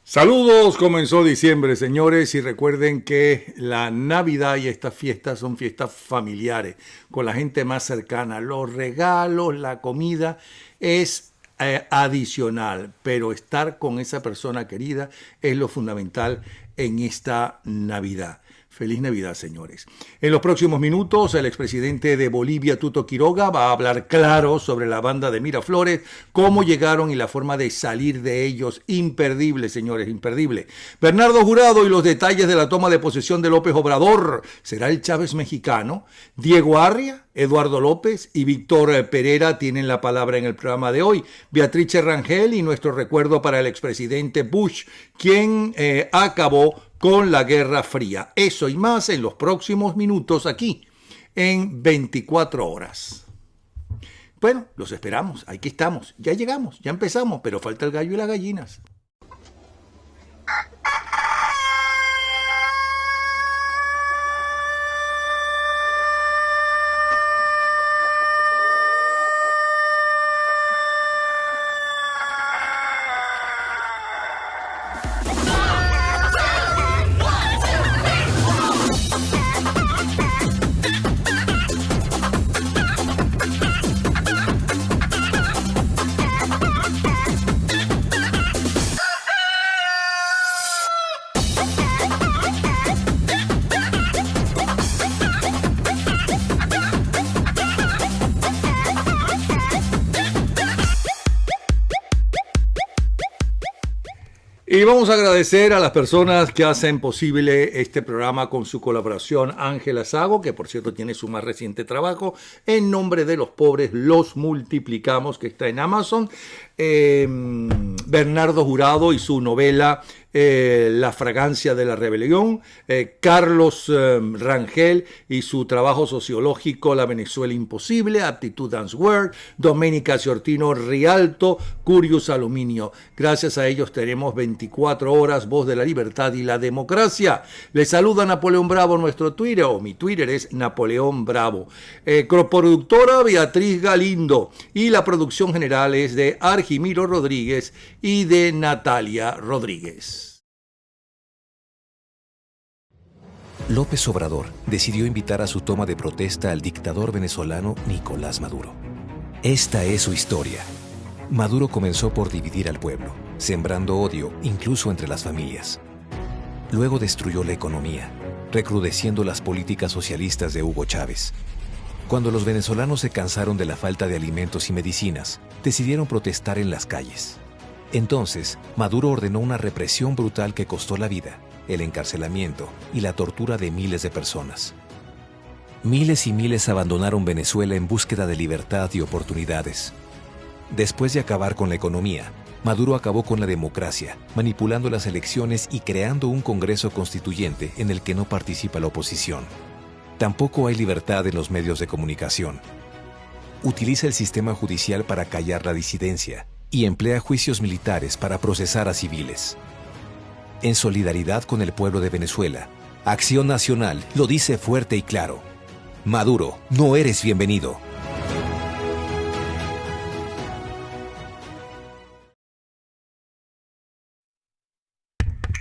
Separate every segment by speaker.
Speaker 1: Saludos, comenzó diciembre, señores, y recuerden que la Navidad y estas fiestas son fiestas familiares, con la gente más cercana. Los regalos, la comida es adicional, pero estar con esa persona querida es lo fundamental en esta Navidad. Feliz Navidad, señores. En los próximos minutos, el expresidente de Bolivia, Tuto Quiroga, va a hablar claro sobre la banda de Miraflores, cómo llegaron y la forma de salir de ellos. Imperdible, señores, imperdible. Bernardo Jurado y los detalles de la toma de posesión de López Obrador. ¿Será el Chávez mexicano? Diego Arria, Eduardo López y Víctor Pereira tienen la palabra en el programa de hoy. Beatriz Rangel y nuestro recuerdo para el expresidente Bush, quien acabó con la Guerra Fría. Eso y más en los próximos minutos aquí, en 24 horas. Bueno, los esperamos, aquí estamos, ya llegamos, ya empezamos, pero falta el gallo y las gallinas. Y vamos a agradecer a las personas que hacen posible este programa con su colaboración. Ángela Sago, que por cierto tiene su más reciente trabajo, En nombre de los pobres los multiplicamos, que está en Amazon. Bernardo Jurado y su novela La fragancia de la rebelión. Carlos Rangel y su trabajo sociológico La Venezuela imposible, Aptitud Dance World. Doménica Ciortino Rialto, Curious Aluminio. Gracias a ellos tenemos 24 horas, Voz de la Libertad y la Democracia. Les saluda Napoleón Bravo, nuestro Twitter, o mi Twitter es Napoleón Bravo. Coproductora Beatriz Galindo y la producción general es de Argimiro Rodríguez y de Natalia Rodríguez.
Speaker 2: López Obrador decidió invitar a su toma de protesta al dictador venezolano Nicolás Maduro. Esta es su historia. Maduro comenzó por dividir al pueblo, sembrando odio incluso entre las familias. Luego destruyó la economía, recrudeciendo las políticas socialistas de Hugo Chávez. Cuando los venezolanos se cansaron de la falta de alimentos y medicinas, decidieron protestar en las calles. Entonces, Maduro ordenó una represión brutal que costó la vida, el encarcelamiento y la tortura de miles de personas. Miles y miles abandonaron Venezuela en búsqueda de libertad y oportunidades. Después de acabar con la economía, Maduro acabó con la democracia, manipulando las elecciones y creando un Congreso Constituyente en el que no participa la oposición. Tampoco hay libertad en los medios de comunicación. Utiliza el sistema judicial para callar la disidencia y emplea juicios militares para procesar a civiles. En solidaridad con el pueblo de Venezuela, Acción Nacional lo dice fuerte y claro: Maduro, no eres bienvenido.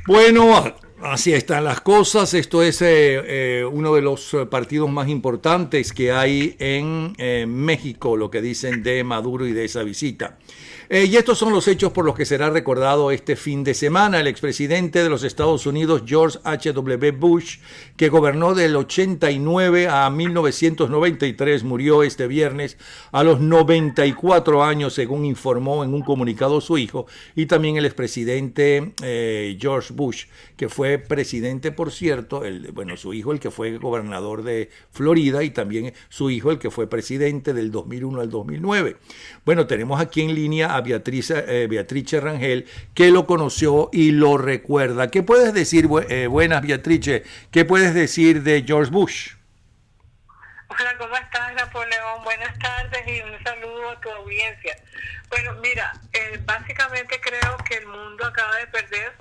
Speaker 1: Bueno, así están las cosas. Esto es uno de los partidos más importantes que hay en México, lo que dicen de Maduro y de esa visita. Y estos son los hechos por los que será recordado este fin de semana. El expresidente de los Estados Unidos, George H.W. Bush, que gobernó del 89 a 1993, murió este viernes a los 94 años, según informó en un comunicado su hijo, y también el expresidente George Bush, que fue presidente, por cierto, su hijo el que fue gobernador de Florida, y también su hijo el que fue presidente del 2001 al 2009. Bueno, tenemos aquí en línea a Beatrice Rangel, que lo conoció y lo recuerda. ¿Qué puedes decir, buenas Beatrice, qué puedes decir de George Bush?
Speaker 3: Hola, ¿cómo estás, Napoleón? Buenas tardes y un saludo a tu audiencia. Bueno, mira, básicamente creo que el mundo acaba de perder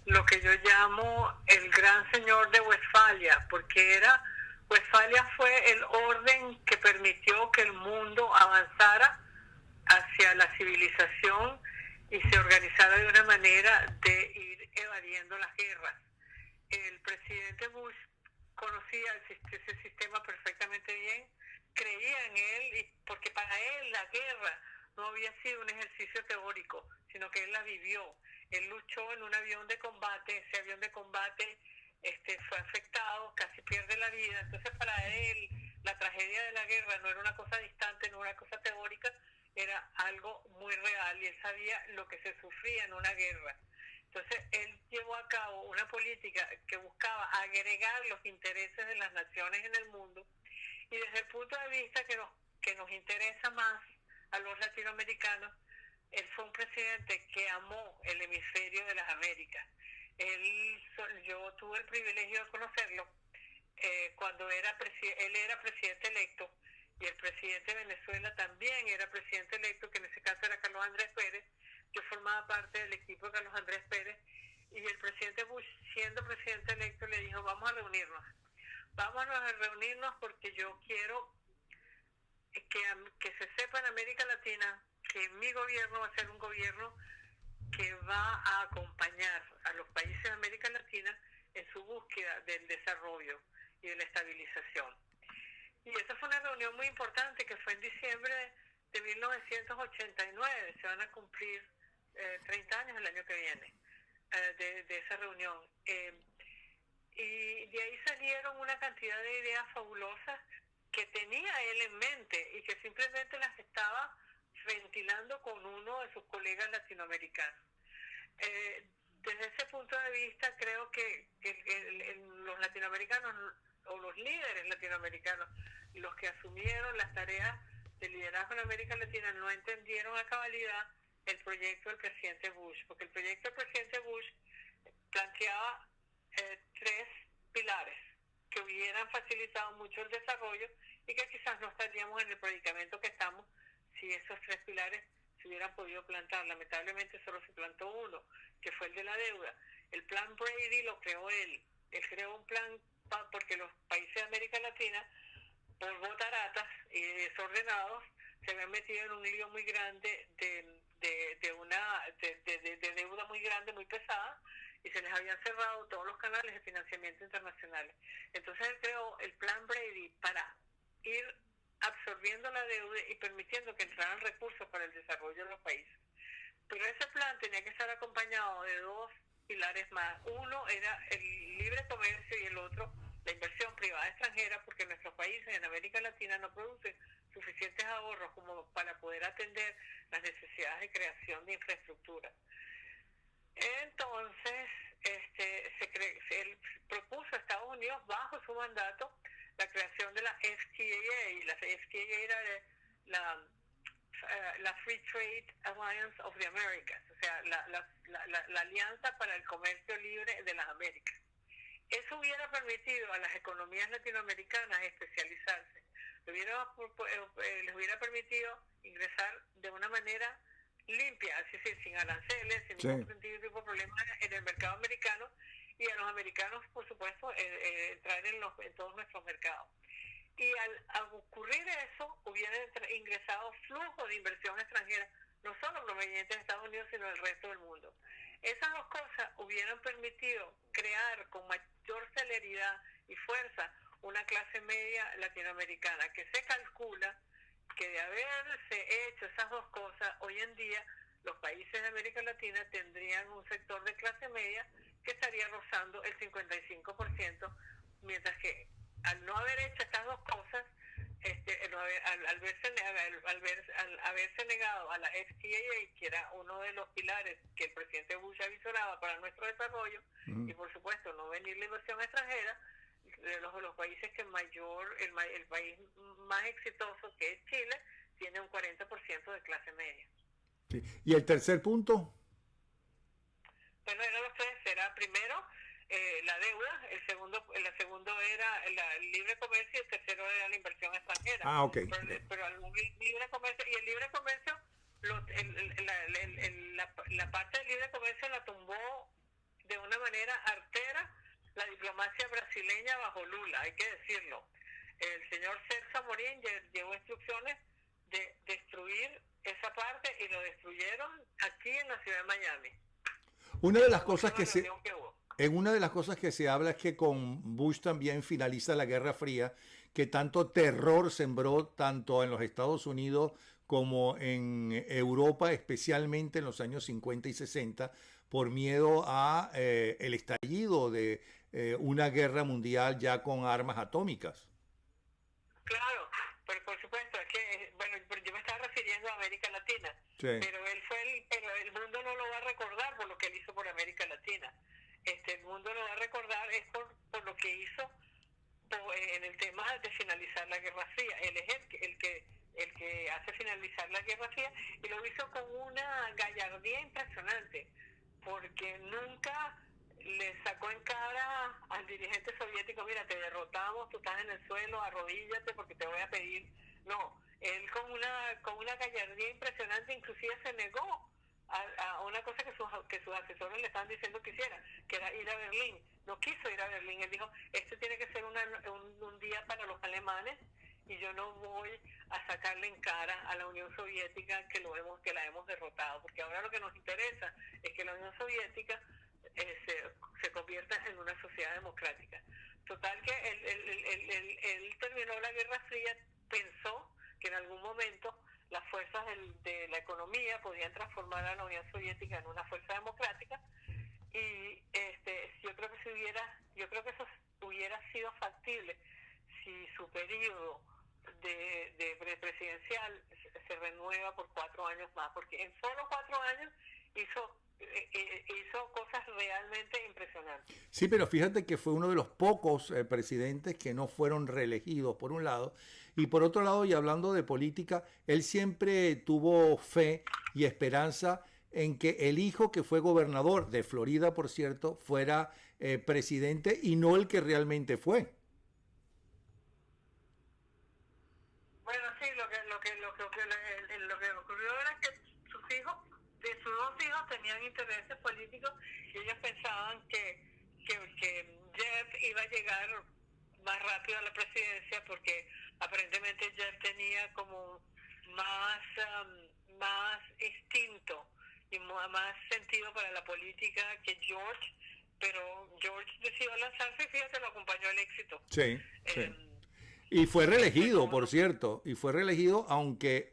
Speaker 3: lo que yo llamo el gran señor de Westfalia, porque Westfalia fue el orden que permitió que el mundo avanzara hacia la civilización y se organizara de una manera de ir evadiendo las guerras. El presidente Bush conocía ese sistema perfectamente bien, creía en él, porque para él la guerra no había sido un ejercicio teórico, sino que él la vivió. Él luchó en un avión de combate, ese avión de combate fue afectado, casi pierde la vida. Entonces para él la tragedia de la guerra no era una cosa distante, no era una cosa teórica, era algo muy real, y él sabía lo que se sufría en una guerra. Entonces él llevó a cabo una política que buscaba agregar los intereses de las naciones en el mundo, y desde el punto de vista que nos interesa más a los latinoamericanos, él fue un presidente que amó el hemisferio de las Américas. Yo tuve el privilegio de conocerlo cuando él era presidente electo, y el presidente de Venezuela también era presidente electo, que en ese caso era Carlos Andrés Pérez. Yo formaba parte del equipo de Carlos Andrés Pérez, y el presidente Bush, siendo presidente electo, le dijo: vamos a reunirnos porque yo quiero que se sepa en América Latina que mi gobierno va a ser un gobierno que va a acompañar a los países de América Latina en su búsqueda del desarrollo y de la estabilización. Y esa fue una reunión muy importante que fue en diciembre de 1989. Se van a cumplir 30 años el año que viene de esa reunión. Y de ahí salieron una cantidad de ideas fabulosas que tenía él en mente y que simplemente las estaba ventilando con uno de sus colegas latinoamericanos. Desde ese punto de vista, creo que los latinoamericanos, o los líderes latinoamericanos, los que asumieron las tareas de liderazgo en América Latina, no entendieron a cabalidad el proyecto del presidente Bush, porque el proyecto del presidente Bush planteaba 3 pilares que hubieran facilitado mucho el desarrollo, y que quizás no estaríamos en el predicamento que estamos si esos 3 pilares se hubieran podido plantar. Lamentablemente solo se plantó uno, que fue el de la deuda. El plan Brady lo creó él. Él creó un plan porque los países de América Latina, por botaratas y desordenados, se habían metido en un lío muy grande de deuda muy grande, muy pesada, y se les habían cerrado todos los canales de financiamiento internacionales. Entonces él creó el plan Brady para ir absorbiendo la deuda y permitiendo que entraran recursos para el desarrollo de los países. Pero ese plan tenía que estar acompañado de 2 pilares más. Uno era el libre comercio, y el otro la inversión privada extranjera, porque nuestros países en América Latina no producen suficientes ahorros como para poder atender las necesidades de creación de infraestructura. Entonces, él propuso a Estados Unidos, bajo su mandato, la creación de la FTAA. Y la FTAA era la Free Trade Alliance of the Americas, o sea, la Alianza para el Comercio Libre de las Américas. Eso hubiera permitido a las economías latinoamericanas especializarse, les hubiera permitido ingresar de una manera limpia, es decir, sin aranceles, sin ningún tipo de problemas en el mercado americano, y a los americanos, por supuesto, entrar en todos nuestros mercados. Y al ocurrir eso, hubiera ingresado flujo de inversión extranjera, no solo provenientes de Estados Unidos, sino del resto del mundo. Esas 2 cosas hubieran permitido crear con mayor celeridad y fuerza una clase media latinoamericana, que se calcula que de haberse hecho esas 2 cosas, hoy en día los países de América Latina tendrían un sector de clase media que estaría rozando el 55%, mientras que al no haber hecho estas dos cosas, al haberse negado a la FTA, que era uno de los pilares que el presidente Bush avisoraba para nuestro desarrollo, y por supuesto no venir la inversión extranjera, de los países que el país más exitoso, que es Chile, tiene un 40% de clase media.
Speaker 1: Sí. ¿Y el tercer punto?
Speaker 3: Bueno, eran los tres. Era primero la deuda, el segundo era el libre comercio, y el tercero era la inversión extranjera.
Speaker 1: Ah, ok.
Speaker 3: Pero el libre comercio, y el libre comercio, la parte del libre comercio la tumbó de una manera artera la diplomacia brasileña bajo Lula, hay que decirlo. El señor Celso Amorín llevó instrucciones de destruir esa parte, y lo destruyeron aquí en la ciudad de Miami.
Speaker 1: Una de las cosas que una de las cosas que se habla es que con Bush también finaliza la Guerra Fría, que tanto terror sembró tanto en los Estados Unidos como en Europa, especialmente en los años 50 y 60, por miedo a el estallido de una guerra mundial ya con armas atómicas.
Speaker 3: Claro, pero por supuesto, es que, bueno, yo me estaba refiriendo a América Latina,
Speaker 1: sí.
Speaker 3: pero el mundo no lo va a recordar por lo que él hizo por América Latina. El mundo lo va a recordar es por lo que hizo en el tema de finalizar la Guerra Fría. Él es el que hace finalizar la Guerra Fría, y lo hizo con una gallardía impresionante, porque nunca le sacó en cara al dirigente soviético: mira, te derrotamos, tú estás en el suelo, arrodíllate porque te voy a pedir. No, él con una gallardía impresionante inclusive se negó a una cosa que sus asesores le estaban diciendo que hiciera, que era ir a Berlín. No quiso ir a Berlín. Él dijo: este tiene que ser un día para los alemanes, y yo no voy a sacarle en cara a la Unión Soviética que la hemos derrotado, porque ahora lo que nos interesa es que la Unión Soviética se convierta en una sociedad democrática. Total que él terminó la Guerra Fría, pensó que en algún momento las fuerzas de la economía podían transformar a la Unión Soviética en una fuerza democrática, y yo creo que eso hubiera sido factible si su periodo de presidencial se renueva por 4 años más, porque en solo 4 años hizo cosas realmente impresionantes.
Speaker 1: Sí, pero fíjate que fue uno de los pocos presidentes que no fueron reelegidos, por un lado, y por otro lado, y hablando de política, él siempre tuvo fe y esperanza en que el hijo, que fue gobernador de Florida, por cierto, fuera presidente, y no el que realmente fue.
Speaker 3: Bueno, sí, lo que ocurrió era que sus dos hijos tenían intereses políticos, y ellos pensaban que Jeff iba a llegar más rápido a la presidencia, porque aparentemente Jeff tenía como más instinto y más sentido para la política que George, pero George decidió lanzarse, y fíjate, lo acompañó al éxito.
Speaker 1: Sí, sí. Y fue reelegido, por cierto, aunque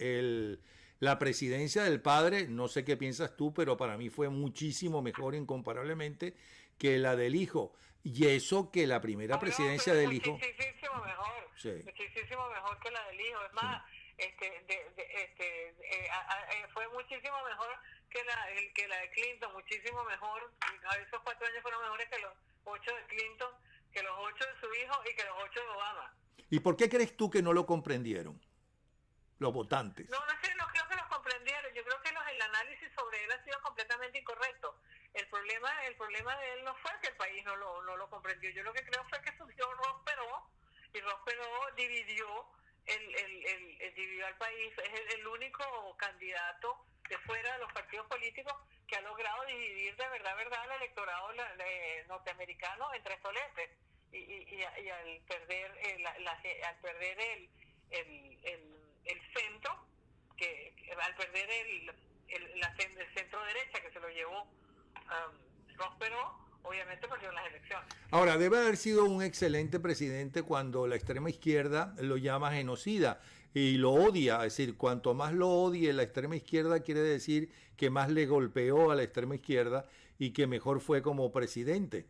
Speaker 1: la presidencia del padre, no sé qué piensas tú, pero para mí fue muchísimo mejor, incomparablemente, que la del hijo. Y eso que la primera presidencia del hijo...
Speaker 3: Muchísimo mejor, sí. Muchísimo mejor que la del hijo. Es más, fue muchísimo mejor que la de Clinton, muchísimo mejor. Esos 4 años fueron mejores que los 8 de Clinton, que los 8 de su hijo y que los 8 de Obama.
Speaker 1: ¿Y por qué crees tú que no lo comprendieron los votantes?
Speaker 3: No creo que los comprendieron. Yo creo que el análisis sobre él ha sido completamente incorrecto. El problema de él no fue que el país no lo comprendió. Yo lo que creo fue que surgió Ross Perot, y Ross Perot dividió al país. Es el único candidato de fuera de los partidos políticos que ha logrado dividir de verdad el electorado norteamericano en 3 soletes. Y al perder el centro, al perder el centro derecha, que se lo llevó Ross Perot, obviamente perdió las elecciones.
Speaker 1: Ahora, debe haber sido un excelente presidente cuando la extrema izquierda lo llama genocida. y lo odia. Es decir, cuanto más lo odie la extrema izquierda, quiere decir que más le golpeó a la extrema izquierda y que mejor fue como presidente.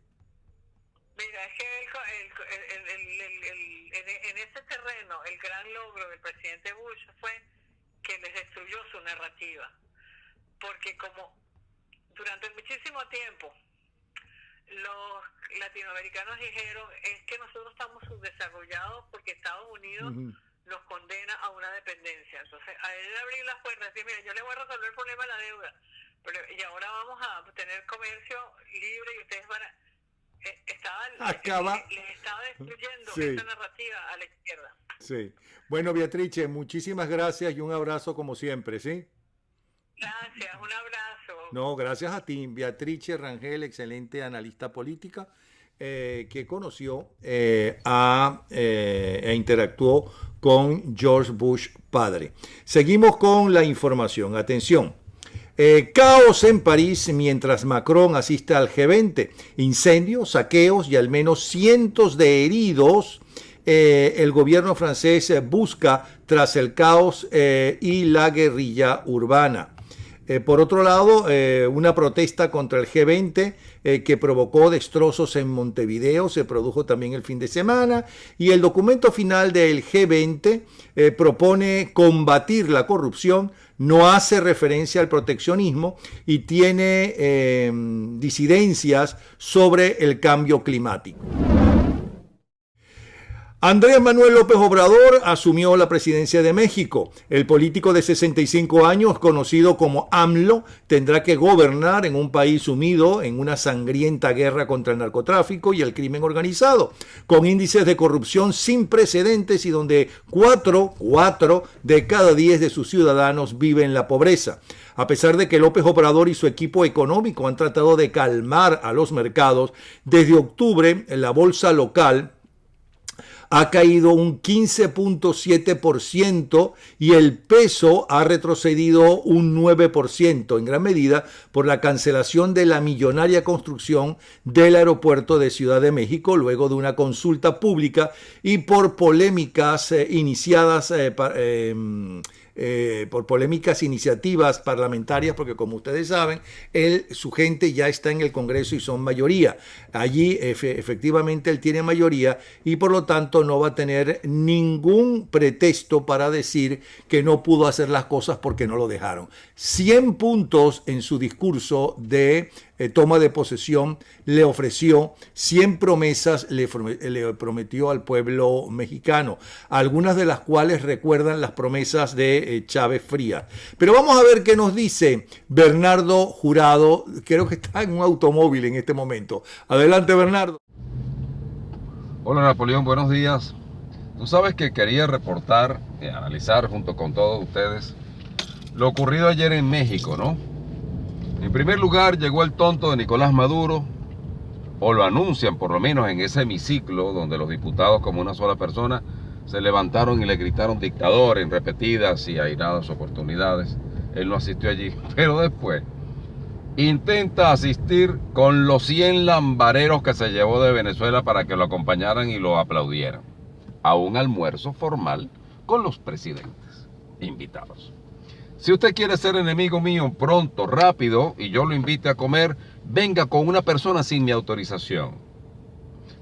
Speaker 3: Mira, es que en ese terreno el gran logro del presidente Bush fue que les destruyó su narrativa. Porque como durante muchísimo tiempo los latinoamericanos dijeron es que nosotros estamos subdesarrollados porque Estados Unidos nos condena a una dependencia. Entonces, a él abrir las puertas y decir, mira, yo le voy a resolver el problema de la deuda, y ahora vamos a tener comercio libre y ustedes van a... les estaba destruyendo esa narrativa a la izquierda.
Speaker 1: Sí. Bueno, Beatrice, muchísimas gracias y un abrazo como siempre, ¿sí?
Speaker 3: Gracias, un abrazo.
Speaker 1: No, gracias a ti, Beatrice Rangel, excelente analista política, que conoció e interactuó con George Bush padre. Seguimos con la información. Atención. Caos en París mientras Macron asiste al G20. Incendios, saqueos y al menos cientos de heridos. El gobierno francés busca tras el caos y la guerrilla urbana. Por otro lado, una protesta contra el G20 que provocó destrozos en Montevideo se produjo también el fin de semana, y el documento final del G20 propone combatir la corrupción, no hace referencia al proteccionismo y tiene disidencias sobre el cambio climático. Andrés Manuel López Obrador asumió la presidencia de México. El político de 65 años, conocido como AMLO, tendrá que gobernar en un país sumido en una sangrienta guerra contra el narcotráfico y el crimen organizado, con índices de corrupción sin precedentes y donde 4 de cada 10 de sus ciudadanos viven en la pobreza. A pesar de que López Obrador y su equipo económico han tratado de calmar a los mercados, desde octubre la bolsa local ha caído un 15.7% y el peso ha retrocedido un 9%, en gran medida por la cancelación de la millonaria construcción del aeropuerto de Ciudad de México luego de una consulta pública y por polémicas iniciativas parlamentarias, porque como ustedes saben, su gente ya está en el Congreso y son mayoría. Allí efectivamente él tiene mayoría y por lo tanto no va a tener ningún pretexto para decir que no pudo hacer las cosas porque no lo dejaron. 100 puntos en su discurso de toma de posesión, le ofreció 100 promesas, le prometió al pueblo mexicano, algunas de las cuales recuerdan las promesas de Chávez Frías. Pero vamos a ver qué nos dice Bernardo Jurado, creo que está en un automóvil en este momento. Adelante, Bernardo.
Speaker 4: Hola Napoleón, buenos días. Tú sabes que quería reportar y analizar junto con todos ustedes lo ocurrido ayer en México, ¿no? En primer lugar, llegó el tonto de Nicolás Maduro, o lo anuncian por lo menos en ese hemiciclo donde los diputados como una sola persona se levantaron y le gritaron dictador en repetidas y airadas oportunidades. Él no asistió allí, pero después intenta asistir con los 100 lambareros que se llevó de Venezuela para que lo acompañaran y lo aplaudieran a un almuerzo formal con los presidentes invitados. Si usted quiere ser enemigo mío pronto, rápido, y yo lo invite a comer, venga con una persona sin mi autorización.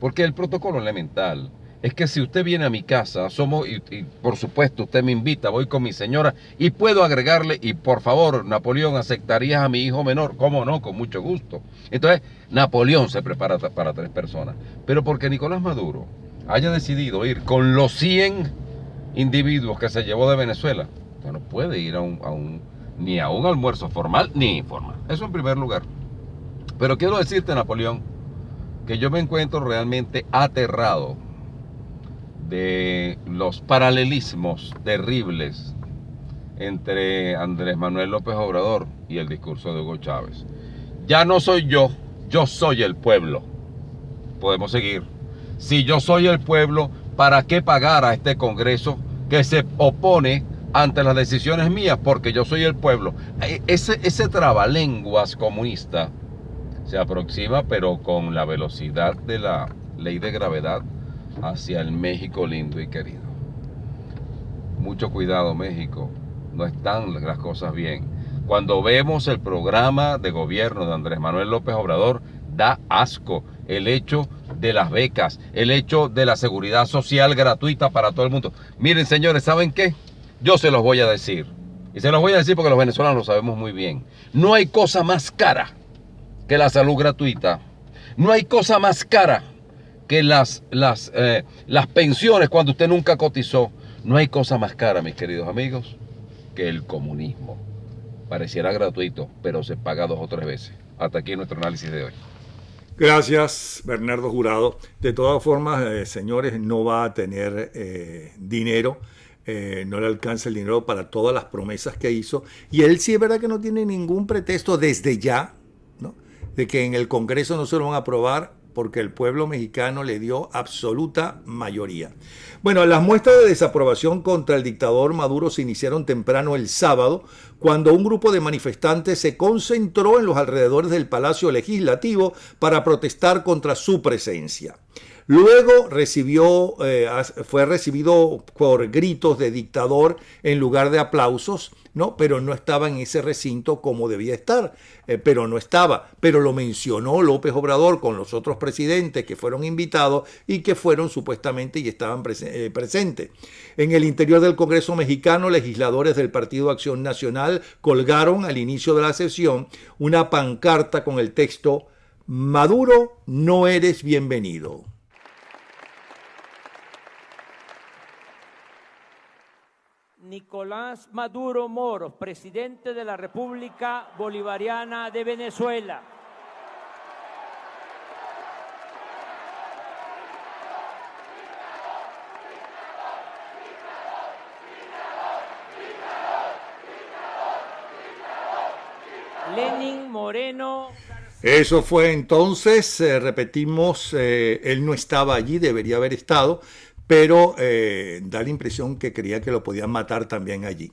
Speaker 4: Porque el protocolo elemental es que si usted viene a mi casa, y por supuesto usted me invita, voy con mi señora, y puedo agregarle, y por favor, Napoleón, ¿aceptarías a mi hijo menor? ¿Cómo no? Con mucho gusto. Entonces, Napoleón se prepara para 3 personas. Pero porque Nicolás Maduro haya decidido ir con los 100 individuos que se llevó de Venezuela, no puede ir ni a un almuerzo formal ni informal. Eso en primer lugar. Pero quiero decirte, Napoleón, que yo me encuentro realmente aterrado de los paralelismos terribles entre Andrés Manuel López Obrador y el discurso de Hugo Chávez. Ya no soy yo soy el pueblo. Podemos seguir. Si yo soy el pueblo, ¿para qué pagar a este Congreso que se opone ante las decisiones mías? Porque yo soy el pueblo. Ese trabalenguas comunista se aproxima, pero con la velocidad de la ley de gravedad, hacia el México lindo y querido. mucho cuidado, México, no están las cosas bien. Cuando vemos el programa de gobierno de Andrés Manuel López Obrador, da asco el hecho de las becas, el hecho de la seguridad social gratuita para todo el mundo. Miren, señores, ¿saben qué? Yo se los voy a decir. Y se los voy a decir porque los venezolanos lo sabemos muy bien. No hay cosa más cara que la salud gratuita. No hay cosa más cara que las pensiones cuando usted nunca cotizó. No hay cosa más cara, mis queridos amigos, que el comunismo. Pareciera gratuito, pero se paga 2 o 3 veces. Hasta aquí nuestro análisis de hoy.
Speaker 1: Gracias, Bernardo Jurado. De todas formas, señores, no va a tener dinero, no le alcanza el dinero para todas las promesas que hizo. Y él sí es verdad que no tiene ningún pretexto desde ya, ¿no?, de que en el Congreso no se lo van a aprobar porque el pueblo mexicano le dio absoluta mayoría. Bueno, las muestras de desaprobación contra el dictador Maduro se iniciaron temprano el sábado, cuando un grupo de manifestantes se concentró en los alrededores del Palacio Legislativo para protestar contra su presencia. Luego fue recibido por gritos de dictador en lugar de aplausos, ¿no? Pero no estaba en ese recinto como debía estar, pero no estaba. Pero lo mencionó López Obrador con los otros presidentes que fueron invitados y que fueron supuestamente y estaban presentes. En el interior del Congreso mexicano, legisladores del Partido Acción Nacional colgaron al inicio de la sesión una pancarta con el texto: "Maduro, no eres bienvenido".
Speaker 5: Nicolás Maduro Moros, presidente de la República Bolivariana de Venezuela. Lenín Moreno.
Speaker 1: Eso fue entonces, repetimos, él no estaba allí, debería haber estado, pero da la impresión que creía que lo podían matar también allí.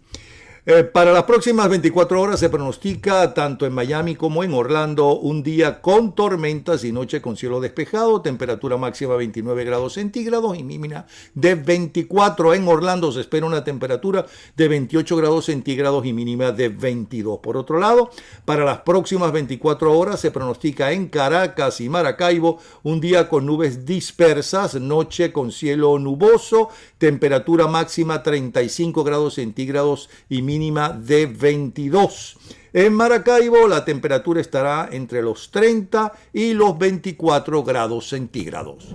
Speaker 1: Para las próximas 24 horas se pronostica, tanto en Miami como en Orlando, un día con tormentas y noche con cielo despejado, temperatura máxima 29 grados centígrados y mínima de 24. En Orlando se espera una temperatura de 28 grados centígrados y mínima de 22. Por otro lado, para las próximas 24 horas se pronostica en Caracas y Maracaibo un día con nubes dispersas, noche con cielo nuboso, temperatura máxima 35 grados centígrados y mínima de 22. En Maracaibo la temperatura estará entre los 30 y los 24 grados centígrados.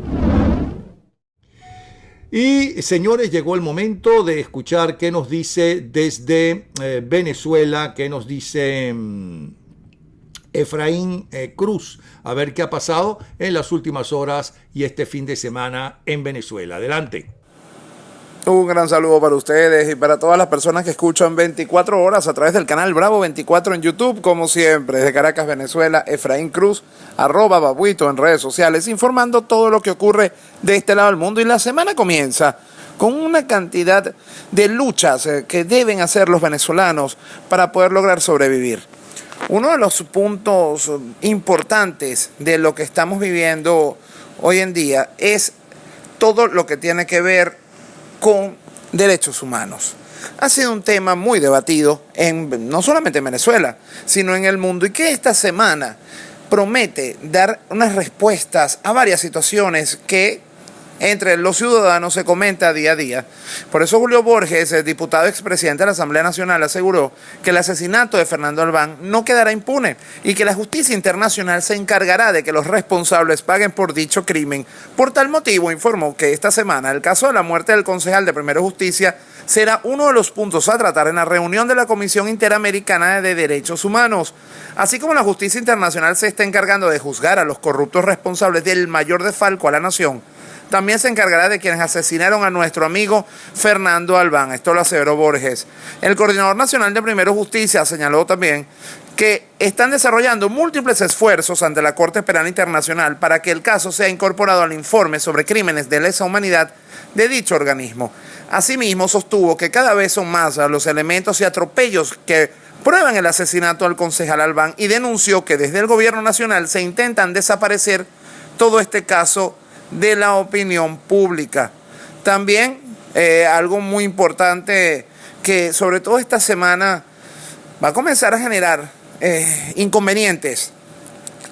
Speaker 1: Y señores, llegó el momento de escuchar qué nos dice desde Venezuela, qué nos dice Efraín Cruz, a ver qué ha pasado en las últimas horas y este fin de semana en Venezuela. Adelante.
Speaker 6: Un gran saludo para ustedes y para todas las personas que escuchan 24 horas a través del canal Bravo 24 en YouTube, como siempre, desde Caracas, Venezuela, Efraín Cruz, @babuito en redes sociales, informando todo lo que ocurre de este lado del mundo. Y la semana comienza con una cantidad de luchas que deben hacer los venezolanos para poder lograr sobrevivir. Uno de los puntos importantes de lo que estamos viviendo hoy en día es todo lo que tiene que ver con derechos humanos. Ha sido un tema muy debatido no solamente en Venezuela, sino en el mundo, y que esta semana promete dar unas respuestas a varias situaciones que entre los ciudadanos se comenta día a día. Por eso Julio Borges, el diputado expresidente de la Asamblea Nacional, aseguró que el asesinato de Fernando Albán no quedará impune y que la justicia internacional se encargará de que los responsables paguen por dicho crimen. Por tal motivo, informó que esta semana el caso de la muerte del concejal de Primero Justicia será uno de los puntos a tratar en la reunión de la Comisión Interamericana de Derechos Humanos. Así como la justicia internacional se está encargando de juzgar a los corruptos responsables del mayor desfalco a la nación, también se encargará de quienes asesinaron a nuestro amigo Fernando Albán. Esto lo aseveró Borges. El coordinador nacional de Primero Justicia señaló también que están desarrollando múltiples esfuerzos ante la Corte Penal Internacional para que el caso sea incorporado al informe sobre crímenes de lesa humanidad de dicho organismo. Asimismo, sostuvo que cada vez son más los elementos y atropellos que prueban el asesinato al concejal Albán, y denunció que desde el gobierno nacional se intentan desaparecer todo este caso de la opinión pública. También algo muy importante que sobre todo esta semana va a comenzar a generar inconvenientes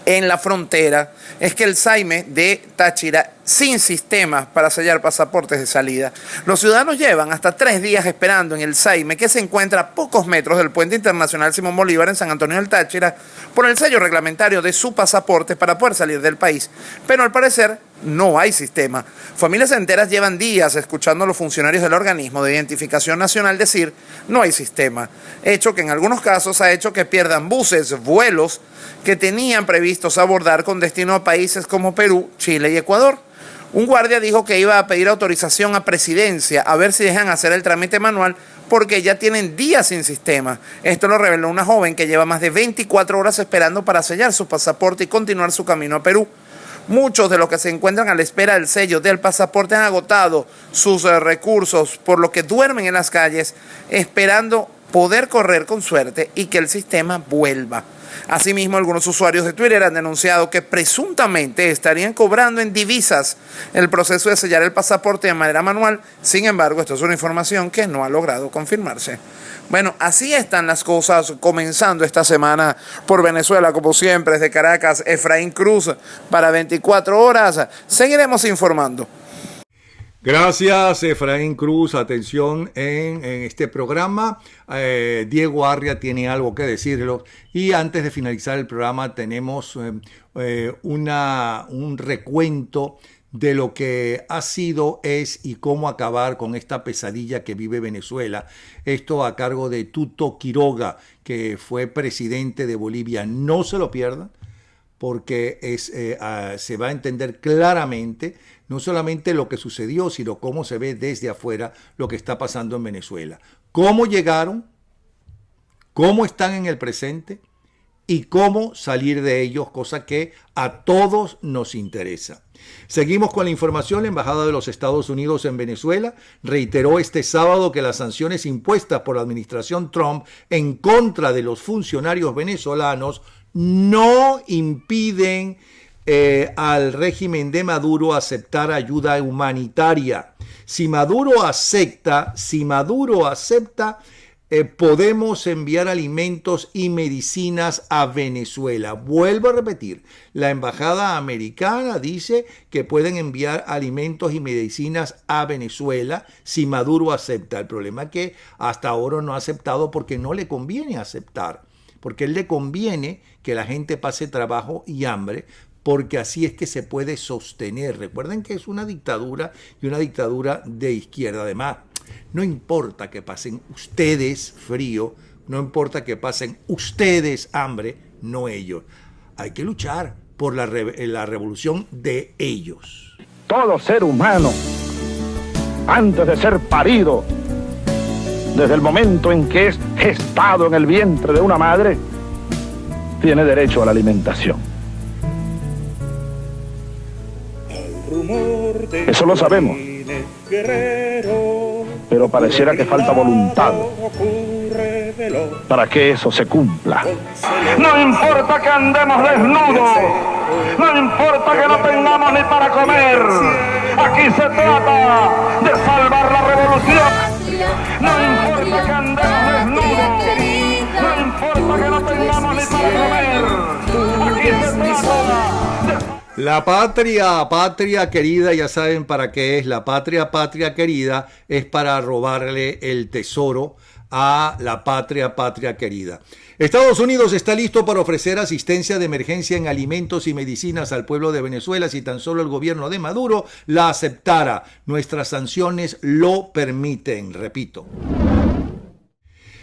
Speaker 6: en la frontera, es que el SAIME de Táchira, sin sistemas para sellar pasaportes de salida. Los ciudadanos llevan hasta 3 días esperando en el SAIME, que se encuentra a pocos metros del puente internacional Simón Bolívar en San Antonio del Táchira, por el sello reglamentario de su pasaporte para poder salir del país. Pero al parecer no hay sistema. Familias enteras llevan días escuchando a los funcionarios del organismo de identificación nacional decir no hay sistema, hecho que en algunos casos ha hecho que pierdan buses, vuelos que tenían previstos abordar con destino a países como Perú, Chile y Ecuador. Un guardia dijo que iba a pedir autorización a Presidencia a ver si dejan hacer el trámite manual porque ya tienen días sin sistema. Esto lo reveló una joven que lleva más de 24 horas esperando para sellar su pasaporte y continuar su camino a Perú. Muchos de los que se encuentran a la espera del sello del pasaporte han agotado sus recursos, por lo que duermen en las calles esperando poder correr con suerte y que el sistema vuelva. Asimismo, algunos usuarios de Twitter han denunciado que presuntamente estarían cobrando en divisas el proceso de sellar el pasaporte de manera manual. Sin embargo, esto es una información que no ha logrado confirmarse. Bueno, así están las cosas comenzando esta semana por Venezuela, como siempre, desde Caracas, Efraín Cruz para 24 horas. Seguiremos informando.
Speaker 1: Gracias, Efraín Cruz. Atención en este programa. Diego Arria tiene algo que decirlo. Y antes de finalizar el programa tenemos un recuento de lo que ha sido, es y cómo acabar con esta pesadilla que vive Venezuela. Esto a cargo de Tuto Quiroga, que fue presidente de Bolivia. No se lo pierdan, porque se va a entender claramente no solamente lo que sucedió, sino cómo se ve desde afuera lo que está pasando en Venezuela. Cómo llegaron, cómo están en el presente y cómo salir de ellos, cosa que a todos nos interesa. Seguimos con la información. La Embajada de los Estados Unidos en Venezuela reiteró este sábado que las sanciones impuestas por la administración Trump en contra de los funcionarios venezolanos no impiden al régimen de Maduro aceptar ayuda humanitaria. Si Maduro acepta, podemos enviar alimentos y medicinas a Venezuela. Vuelvo a repetir, la embajada americana dice que pueden enviar alimentos y medicinas a Venezuela si Maduro acepta. El problema es que hasta ahora no ha aceptado porque no le conviene aceptar, porque a él le conviene que la gente pase trabajo y hambre, porque así es que se puede sostener. Recuerden que es una dictadura y una dictadura de izquierda. Además, no importa que pasen ustedes frío, no importa que pasen ustedes hambre, no ellos. Hay que luchar por la revolución de ellos.
Speaker 7: Todo ser humano, antes de ser parido, desde el momento en que es gestado en el vientre de una madre, tiene derecho a la alimentación. Eso lo sabemos, pero pareciera que falta voluntad para que eso se cumpla. No importa que andemos desnudos, no importa que no tengamos ni para comer, aquí se trata de salvar la revolución. No importa que andemos desnudos, no importa que no tengamos ni para comer, aquí se trata de...
Speaker 1: La patria querida, ya saben para qué es. La patria querida es para robarle el tesoro a la patria querida. Estados Unidos está listo para ofrecer asistencia de emergencia en alimentos y medicinas al pueblo de Venezuela si tan solo el gobierno de Maduro la aceptara. Nuestras sanciones lo permiten, repito.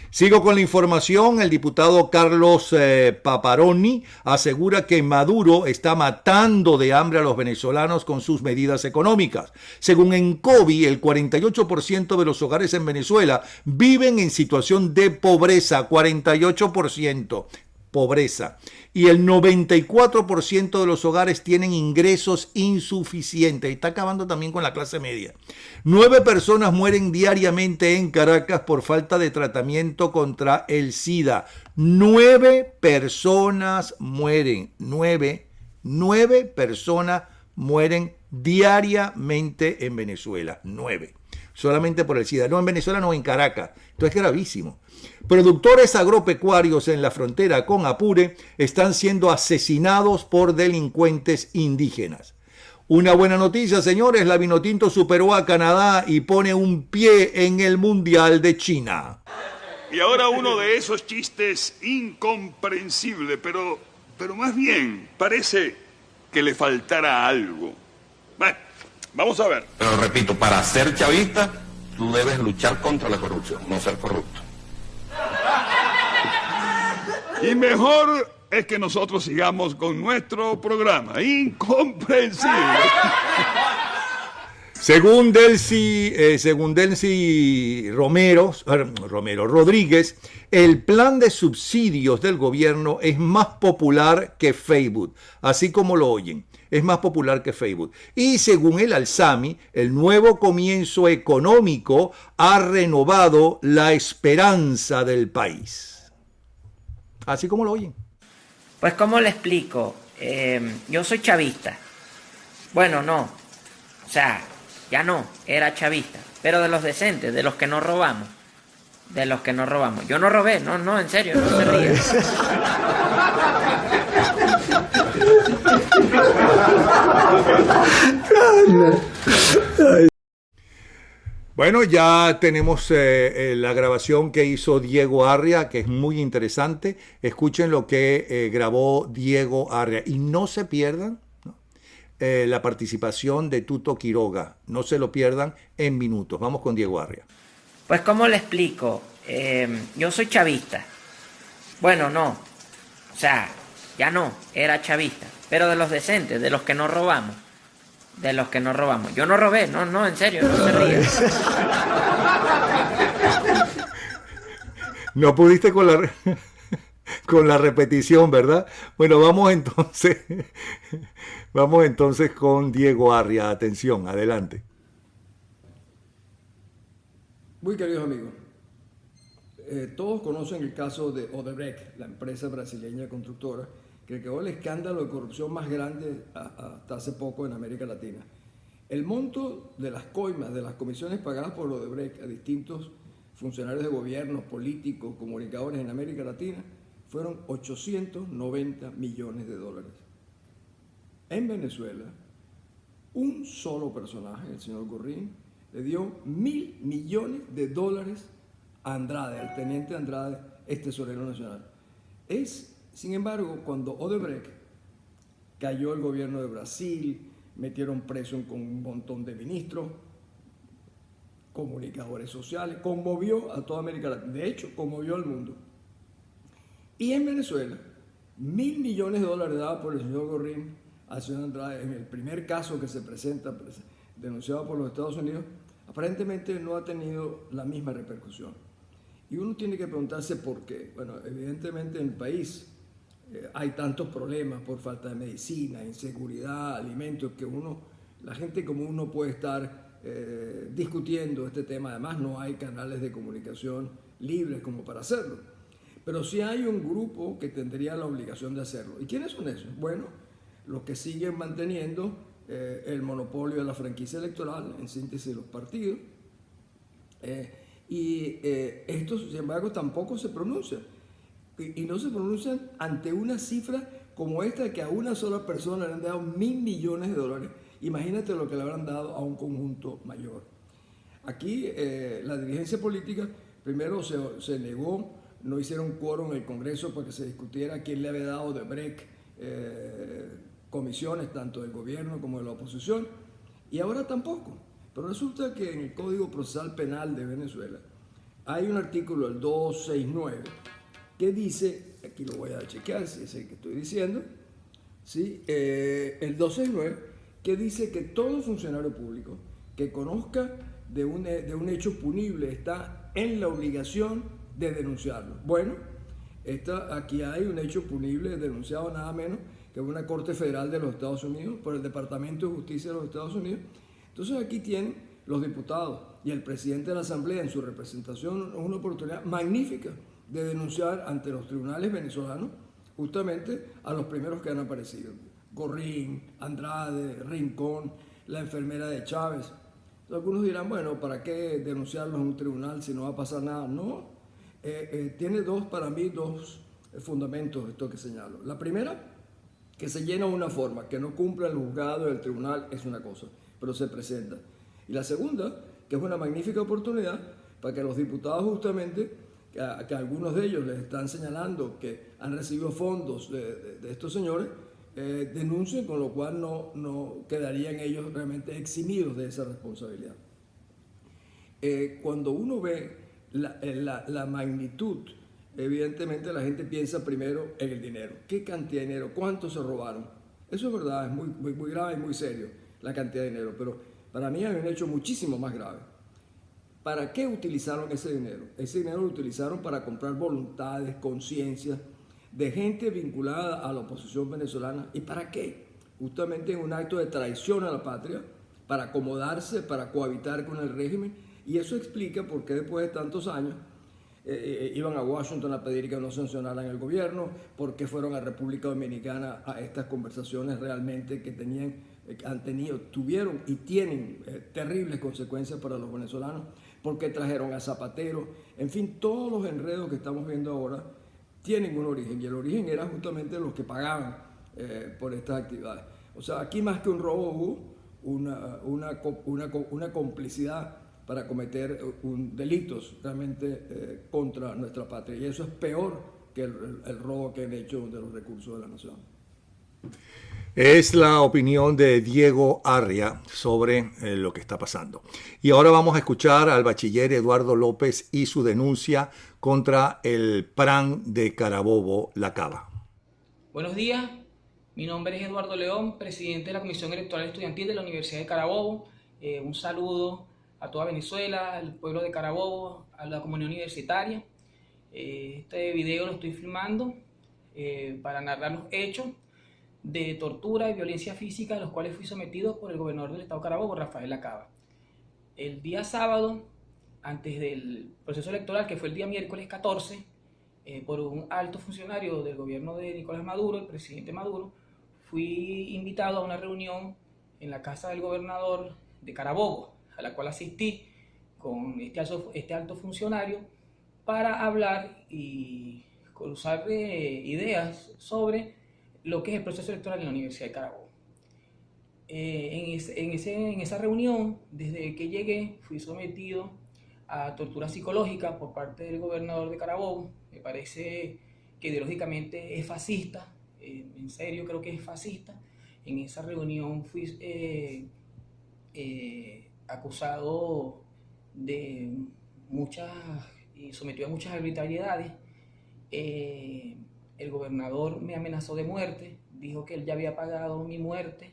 Speaker 1: Sigo con la información. El diputado Carlos Paparoni asegura que Maduro está matando de hambre a los venezolanos con sus medidas económicas. Según Encovi, el 48% de los hogares en Venezuela viven en situación de pobreza, 48%. Pobreza. Y el 94% de los hogares tienen ingresos insuficientes. Y está acabando también con la clase media. 9 personas mueren diariamente en Caracas por falta de tratamiento contra el SIDA. 9 personas mueren. 9 personas mueren diariamente en Venezuela. 9. solamente por el SIDA. No, en Venezuela no, en Caracas. Esto es gravísimo. Productores agropecuarios en la frontera con Apure están siendo asesinados por delincuentes indígenas. Una buena noticia, señores, la Vinotinto superó a Canadá y pone un pie en el Mundial de China.
Speaker 8: Y ahora uno de esos chistes incomprensible, pero más bien parece que le faltara algo. Bueno, vamos a ver.
Speaker 9: Pero repito, para ser chavista, tú debes luchar contra la corrupción, no ser corrupto.
Speaker 8: Y mejor es que nosotros sigamos con nuestro programa. Incomprensible.
Speaker 1: Según Delcy Romero Rodríguez, el plan de subsidios del gobierno es más popular que Facebook, así como lo oyen, es más popular que Facebook. Y según el Alzami, el nuevo comienzo económico ha renovado la esperanza del país. Así como lo oyen.
Speaker 10: Pues, ¿cómo le explico? Yo soy chavista. Bueno, no. O sea, ya no, era chavista. Pero de los decentes, de los que no robamos. De los que no robamos. Yo no robé, no, en serio, no se ríe.
Speaker 1: Bueno, ya tenemos la grabación que hizo Diego Arria, que es muy interesante. Escuchen lo que grabó Diego Arria. Y no se pierdan, ¿no?, la participación de Tuto Quiroga. No se lo pierdan en minutos. Vamos con Diego Arria.
Speaker 10: Pues, ¿cómo le explico? Yo soy chavista. Bueno, no. O sea, ya no, era chavista. Pero de los decentes, de los que no robamos. De los que no robamos. Yo no robé, no, en serio, no se ríe.
Speaker 1: No pudiste con la repetición, ¿verdad? Bueno, vamos entonces con Diego Arria. Atención, adelante.
Speaker 11: Muy queridos amigos, todos conocen el caso de Odebrecht, la empresa brasileña constructora, que creó el escándalo de corrupción más grande hasta hace poco en América Latina. El monto de las coimas, de las comisiones pagadas por Odebrecht a distintos funcionarios de gobierno, políticos, comunicadores en América Latina, fueron 890 millones de dólares. En Venezuela, un solo personaje, el señor Gorrín, le dio 1.000 millones de dólares a Andrade, al teniente Andrade, tesorero nacional. Sin embargo, cuando Odebrecht cayó el gobierno de Brasil, metieron preso con un montón de ministros, comunicadores sociales, conmovió a toda América Latina, de hecho, conmovió al mundo. Y en Venezuela, 1.000 millones de dólares dados por el señor Gorrín al señor Andrade, en el primer caso que se presenta, denunciado por los Estados Unidos, aparentemente no ha tenido la misma repercusión. Y uno tiene que preguntarse por qué. Bueno, evidentemente en el país hay tantos problemas por falta de medicina, inseguridad, alimentos, que la gente común no puede estar discutiendo este tema. Además, no hay canales de comunicación libres como para hacerlo. Pero sí hay un grupo que tendría la obligación de hacerlo. ¿Y quiénes son esos? Bueno, los que siguen manteniendo el monopolio de la franquicia electoral, en síntesis los partidos. Estos, sin embargo, tampoco se pronuncian. Y no se pronuncian ante una cifra como esta, que a una sola persona le han dado 1.000 millones de dólares. Imagínate lo que le habrán dado a un conjunto mayor. Aquí la dirigencia política primero se negó, no hicieron quórum en el Congreso para que se discutiera quién le había dado de Brecht comisiones, tanto del gobierno como de la oposición, y ahora tampoco. Pero resulta que en el Código Procesal Penal de Venezuela hay un artículo, el 269, que dice, aquí lo voy a chequear si es el que estoy diciendo, ¿sí? El 269, que dice que todo funcionario público que conozca de un hecho punible está en la obligación de denunciarlo. Bueno, aquí hay un hecho punible denunciado nada menos que una Corte Federal de los Estados Unidos, por el Departamento de Justicia de los Estados Unidos. Entonces aquí tienen los diputados y el presidente de la Asamblea en su representación una oportunidad magnífica de denunciar ante los tribunales venezolanos justamente a los primeros que han aparecido. Gorrín, Andrade, Rincón, la enfermera de Chávez. Algunos dirán, bueno, ¿para qué denunciarlo en un tribunal si no va a pasar nada? No, tiene para mí dos fundamentos esto que señalo. La primera, que se llena una forma, que no cumpla el juzgado del tribunal es una cosa, pero se presenta. Y la segunda, que es una magnífica oportunidad para que los diputados justamente, que algunos de ellos les están señalando que han recibido fondos de estos señores, denuncien, con lo cual no quedarían ellos realmente eximidos de esa responsabilidad. Cuando uno ve la magnitud, evidentemente la gente piensa primero en el dinero. ¿Qué cantidad de dinero? ¿Cuánto se robaron? Eso es verdad, es muy grave y muy serio, la cantidad de dinero, pero para mí hay un hecho muchísimo más grave. ¿Para qué utilizaron ese dinero? Ese dinero lo utilizaron para comprar voluntades, conciencias de gente vinculada a la oposición venezolana. ¿Y para qué? Justamente en un acto de traición a la patria, para acomodarse, para cohabitar con el régimen. Y eso explica por qué después de tantos años iban a Washington a pedir que no sancionaran el gobierno, por qué fueron a República Dominicana a estas conversaciones realmente que tuvieron y tienen terribles consecuencias para los venezolanos, por qué trajeron a Zapatero. En fin, todos los enredos que estamos viendo ahora tienen un origen, y el origen era justamente los que pagaban por estas actividades. O sea, aquí más que un robo hubo una complicidad para cometer delitos realmente contra nuestra patria, y eso es peor que el robo que han hecho de los recursos de la nación.
Speaker 1: Es la opinión de Diego Arria sobre lo que está pasando. Y ahora vamos a escuchar al bachiller Eduardo López y su denuncia contra el PRAN de Carabobo, La Cava.
Speaker 12: Buenos días, mi nombre es Eduardo León, presidente de la Comisión Electoral Estudiantil de la Universidad de Carabobo. Un saludo a toda Venezuela, al pueblo de Carabobo, a la comunidad universitaria. Este video lo estoy filmando para narrar los hechos de tortura y violencia física a los cuales fui sometido por el gobernador del estado de Carabobo, Rafael Lacava. El día sábado, antes del proceso electoral, que fue el día miércoles 14, por un alto funcionario del gobierno de Nicolás Maduro, el presidente Maduro, fui invitado a una reunión en la casa del gobernador de Carabobo, a la cual asistí con este alto funcionario para hablar y cruzar ideas sobre lo que es el proceso electoral en la Universidad de Carabobo. En esa reunión, desde que llegué, fui sometido a tortura psicológica por parte del gobernador de Carabobo. Me parece que ideológicamente es fascista, en serio creo que es fascista. En esa reunión fui acusado de y sometido a muchas arbitrariedades. El gobernador me amenazó de muerte, dijo que él ya había pagado mi muerte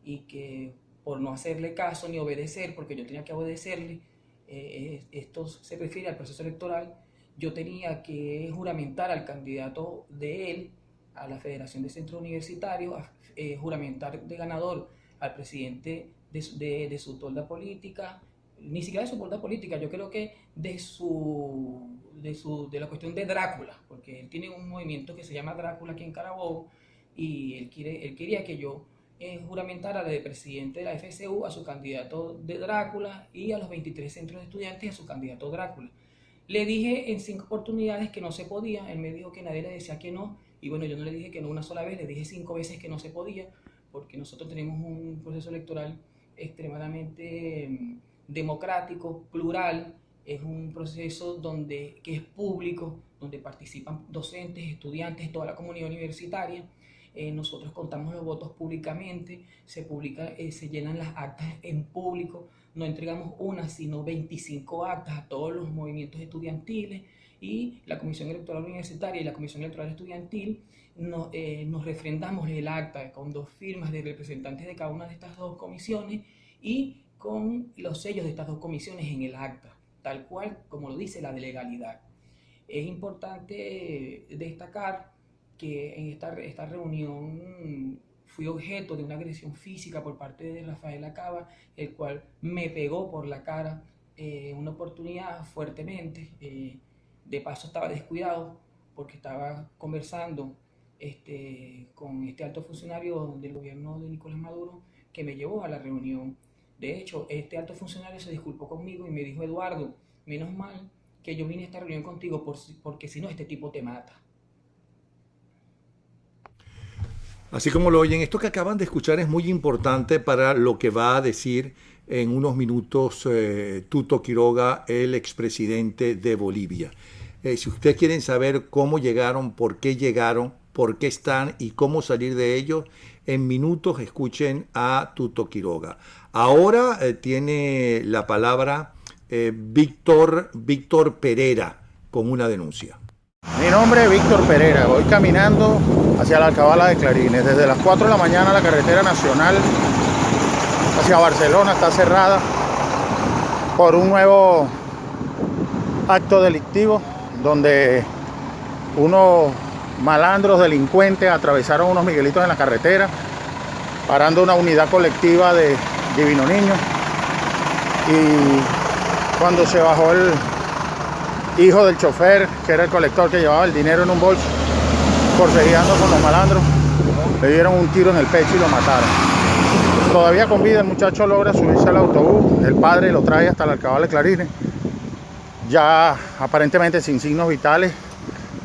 Speaker 12: y que por no hacerle caso ni obedecer, porque yo tenía que obedecerle, esto se refiere al proceso electoral, yo tenía que juramentar al candidato de él a la Federación de Centros Universitarios, juramentar de ganador al presidente de su tolda política, ni siquiera de su tolda política, yo creo que de la cuestión de Drácula, porque él tiene un movimiento que se llama Drácula aquí en Carabobo, y él quería que yo juramentara de presidente de la FCU a su candidato de Drácula y a los 23 centros de estudiantes a su candidato Drácula. Le dije en 5 oportunidades que no se podía, él me dijo que nadie le decía que no, y bueno, yo no le dije que no una sola vez, le dije 5 veces que no se podía, porque nosotros tenemos un proceso electoral extremadamente democrático, plural. Es un proceso que es público, donde participan docentes, estudiantes, toda la comunidad universitaria. Nosotros contamos los votos públicamente, se llenan las actas en público, no entregamos una, sino 25 actas a todos los movimientos estudiantiles, y la Comisión Electoral Universitaria y la Comisión Electoral Estudiantil nos refrendamos el acta con 2 firmas de representantes de cada una de estas 2 comisiones y con los sellos de estas 2 comisiones en el acta, tal cual como lo dice la de legalidad. Es importante destacar que en esta reunión fui objeto de una agresión física por parte de Rafael Lacava, el cual me pegó por la cara una oportunidad fuertemente. De paso estaba descuidado porque estaba conversando con este alto funcionario del gobierno de Nicolás Maduro, que me llevó a la reunión. De hecho, este alto funcionario se disculpó conmigo y me dijo: Eduardo, menos mal que yo vine a esta reunión contigo porque si no, este tipo te mata.
Speaker 1: Así como lo oyen, esto que acaban de escuchar es muy importante para lo que va a decir en unos minutos Tuto Quiroga, el expresidente de Bolivia. Si ustedes quieren saber cómo llegaron, por qué están y cómo salir de ellos, en minutos escuchen a Tuto Quiroga. Ahora tiene la palabra Víctor Pereira con una denuncia.
Speaker 13: Mi nombre es Víctor Pereira, voy caminando hacia la Alcabala de Clarines. Desde las 4 de la mañana la carretera nacional hacia Barcelona está cerrada por un nuevo acto delictivo donde unos malandros delincuentes atravesaron unos miguelitos en la carretera, parando una unidad colectiva de Divino Niño, y cuando se bajó el hijo del chofer, que era el colector que llevaba el dinero en un bolso, forcejeando con los malandros, le dieron un tiro en el pecho y lo mataron. Todavía con vida el muchacho logra subirse al autobús, el padre lo trae hasta la Alcabala de Clarines, ya aparentemente sin signos vitales.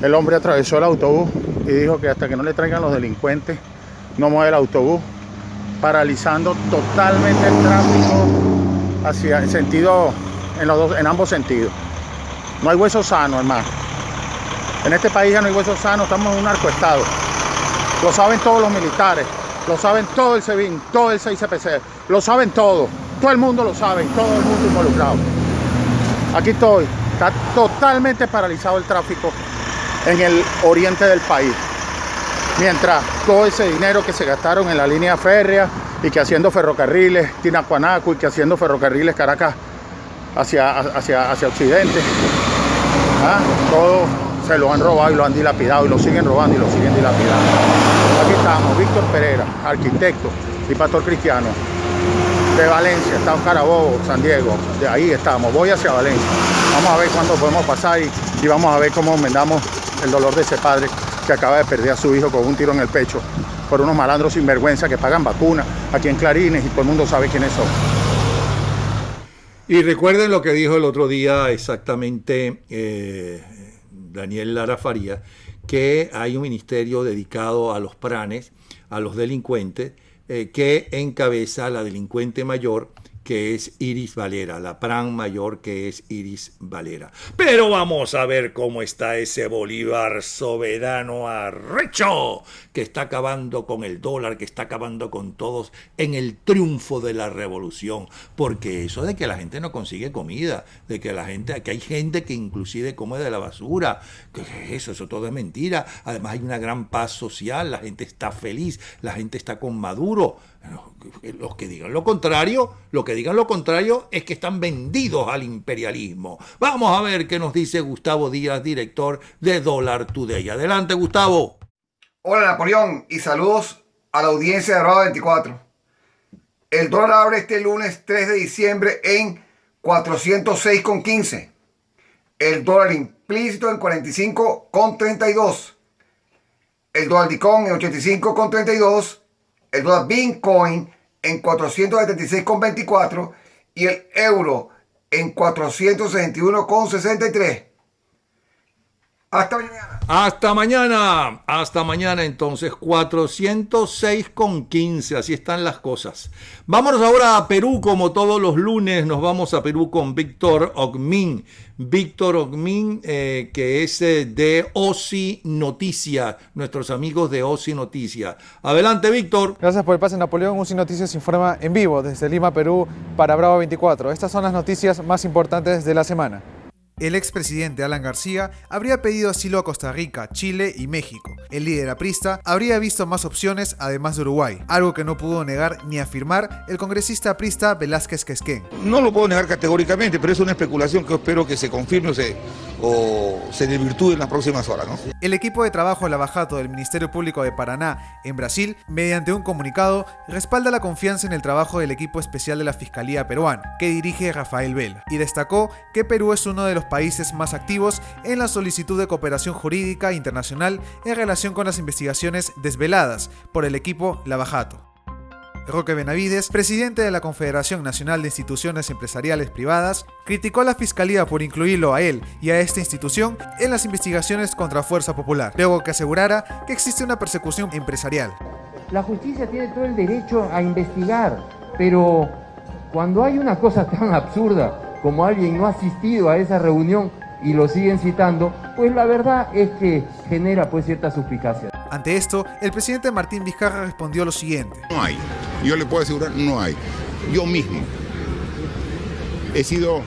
Speaker 13: El hombre atravesó el autobús y dijo que hasta que no le traigan los delincuentes no mueve el autobús, paralizando totalmente el tráfico hacia el sentido, en ambos sentidos. No hay hueso sano, hermano. En este país ya no hay hueso sano, estamos en un narcoestado. Lo saben todos los militares, lo saben todo el SEBIN, todo el 6CPC, lo saben todo el mundo lo sabe, todo el mundo involucrado. Aquí estoy, está totalmente paralizado el tráfico en el oriente del país. Mientras todo ese dinero que se gastaron en la línea férrea y que haciendo ferrocarriles Tinacuanaco y que haciendo ferrocarriles Caracas hacia Occidente, todo se lo han robado y lo han dilapidado y lo siguen robando y lo siguen dilapidando. Aquí estamos, Víctor Pereira, arquitecto y pastor cristiano de Valencia, Estado Carabobo, San Diego. De ahí estamos, voy hacia Valencia. Vamos a ver cuándo podemos pasar y vamos a ver cómo enmendamos el dolor de ese padre que acaba de perder a su hijo con un tiro en el pecho por unos malandros sinvergüenza que pagan vacunas aquí en Clarines y todo el mundo sabe quiénes son.
Speaker 1: Y recuerden lo que dijo el otro día exactamente Daniel Lara Farías, que hay un ministerio dedicado a los pranes, a los delincuentes, que encabeza la delincuente mayor, que es Iris Valera, la PRAN mayor, que es Iris Valera. Pero vamos a ver cómo está ese Bolívar soberano arrecho, que está acabando con el dólar, que está acabando con todos en el triunfo de la revolución. Porque eso de que la gente no consigue comida, de que que hay gente que inclusive come de la basura, que eso todo es mentira. Además hay una gran paz social, la gente está feliz, la gente está con Maduro. Los que digan lo contrario, es que están vendidos al imperialismo. Vamos a ver qué nos dice Gustavo Díaz, director de Dollar Today. Adelante, Gustavo.
Speaker 14: Hola, Napoleón, y saludos a la audiencia de Bravo 24. El dólar abre este lunes 3 de diciembre en 406,15. El dólar implícito en 45,32. El dólar Dicón en 85,32. El dólar Bitcoin en 476,24 y el euro en 461,63. Hasta mañana.
Speaker 1: Hasta mañana entonces, 406,15, así están las cosas. Vámonos ahora a Perú, como todos los lunes, nos vamos a Perú con Víctor Ogmin. Víctor Ogmin, que es de OSI Noticias, nuestros amigos de OSI Noticias. Adelante, Víctor.
Speaker 15: Gracias por el pase, Napoleón. OSI Noticias informa en vivo desde Lima, Perú, para Bravo 24. Estas son las noticias más importantes de la semana. El expresidente Alan García habría pedido asilo a Costa Rica, Chile y México. El líder aprista habría visto más opciones además de Uruguay, algo que no pudo negar ni afirmar el congresista aprista Velázquez Quesquén.
Speaker 16: No lo puedo negar categóricamente, pero es una especulación que espero que se confirme o se desvirtúe en las próximas horas, ¿no?
Speaker 15: El equipo de trabajo Lava-Jato del Ministerio Público de Paraná, en Brasil, mediante un comunicado, respalda la confianza en el trabajo del equipo especial de la Fiscalía peruana, que dirige Rafael Vela, y destacó que Perú es uno de los países más activos en la solicitud de cooperación jurídica internacional en relación con las investigaciones desveladas por el equipo Lava-Jato. Roque Benavides, presidente de la Confederación Nacional de Instituciones Empresariales Privadas, criticó a la Fiscalía por incluirlo a él y a esta institución en las investigaciones contra Fuerza Popular, luego que asegurara que existe una persecución empresarial.
Speaker 17: La justicia tiene todo el derecho a investigar, pero cuando hay una cosa tan absurda como alguien no ha asistido a esa reunión y lo siguen citando, pues la verdad es que genera pues cierta suspicacia.
Speaker 15: Ante esto, el presidente Martín Vizcarra respondió lo siguiente.
Speaker 18: No hay, yo le puedo asegurar, no hay. Yo mismo he sido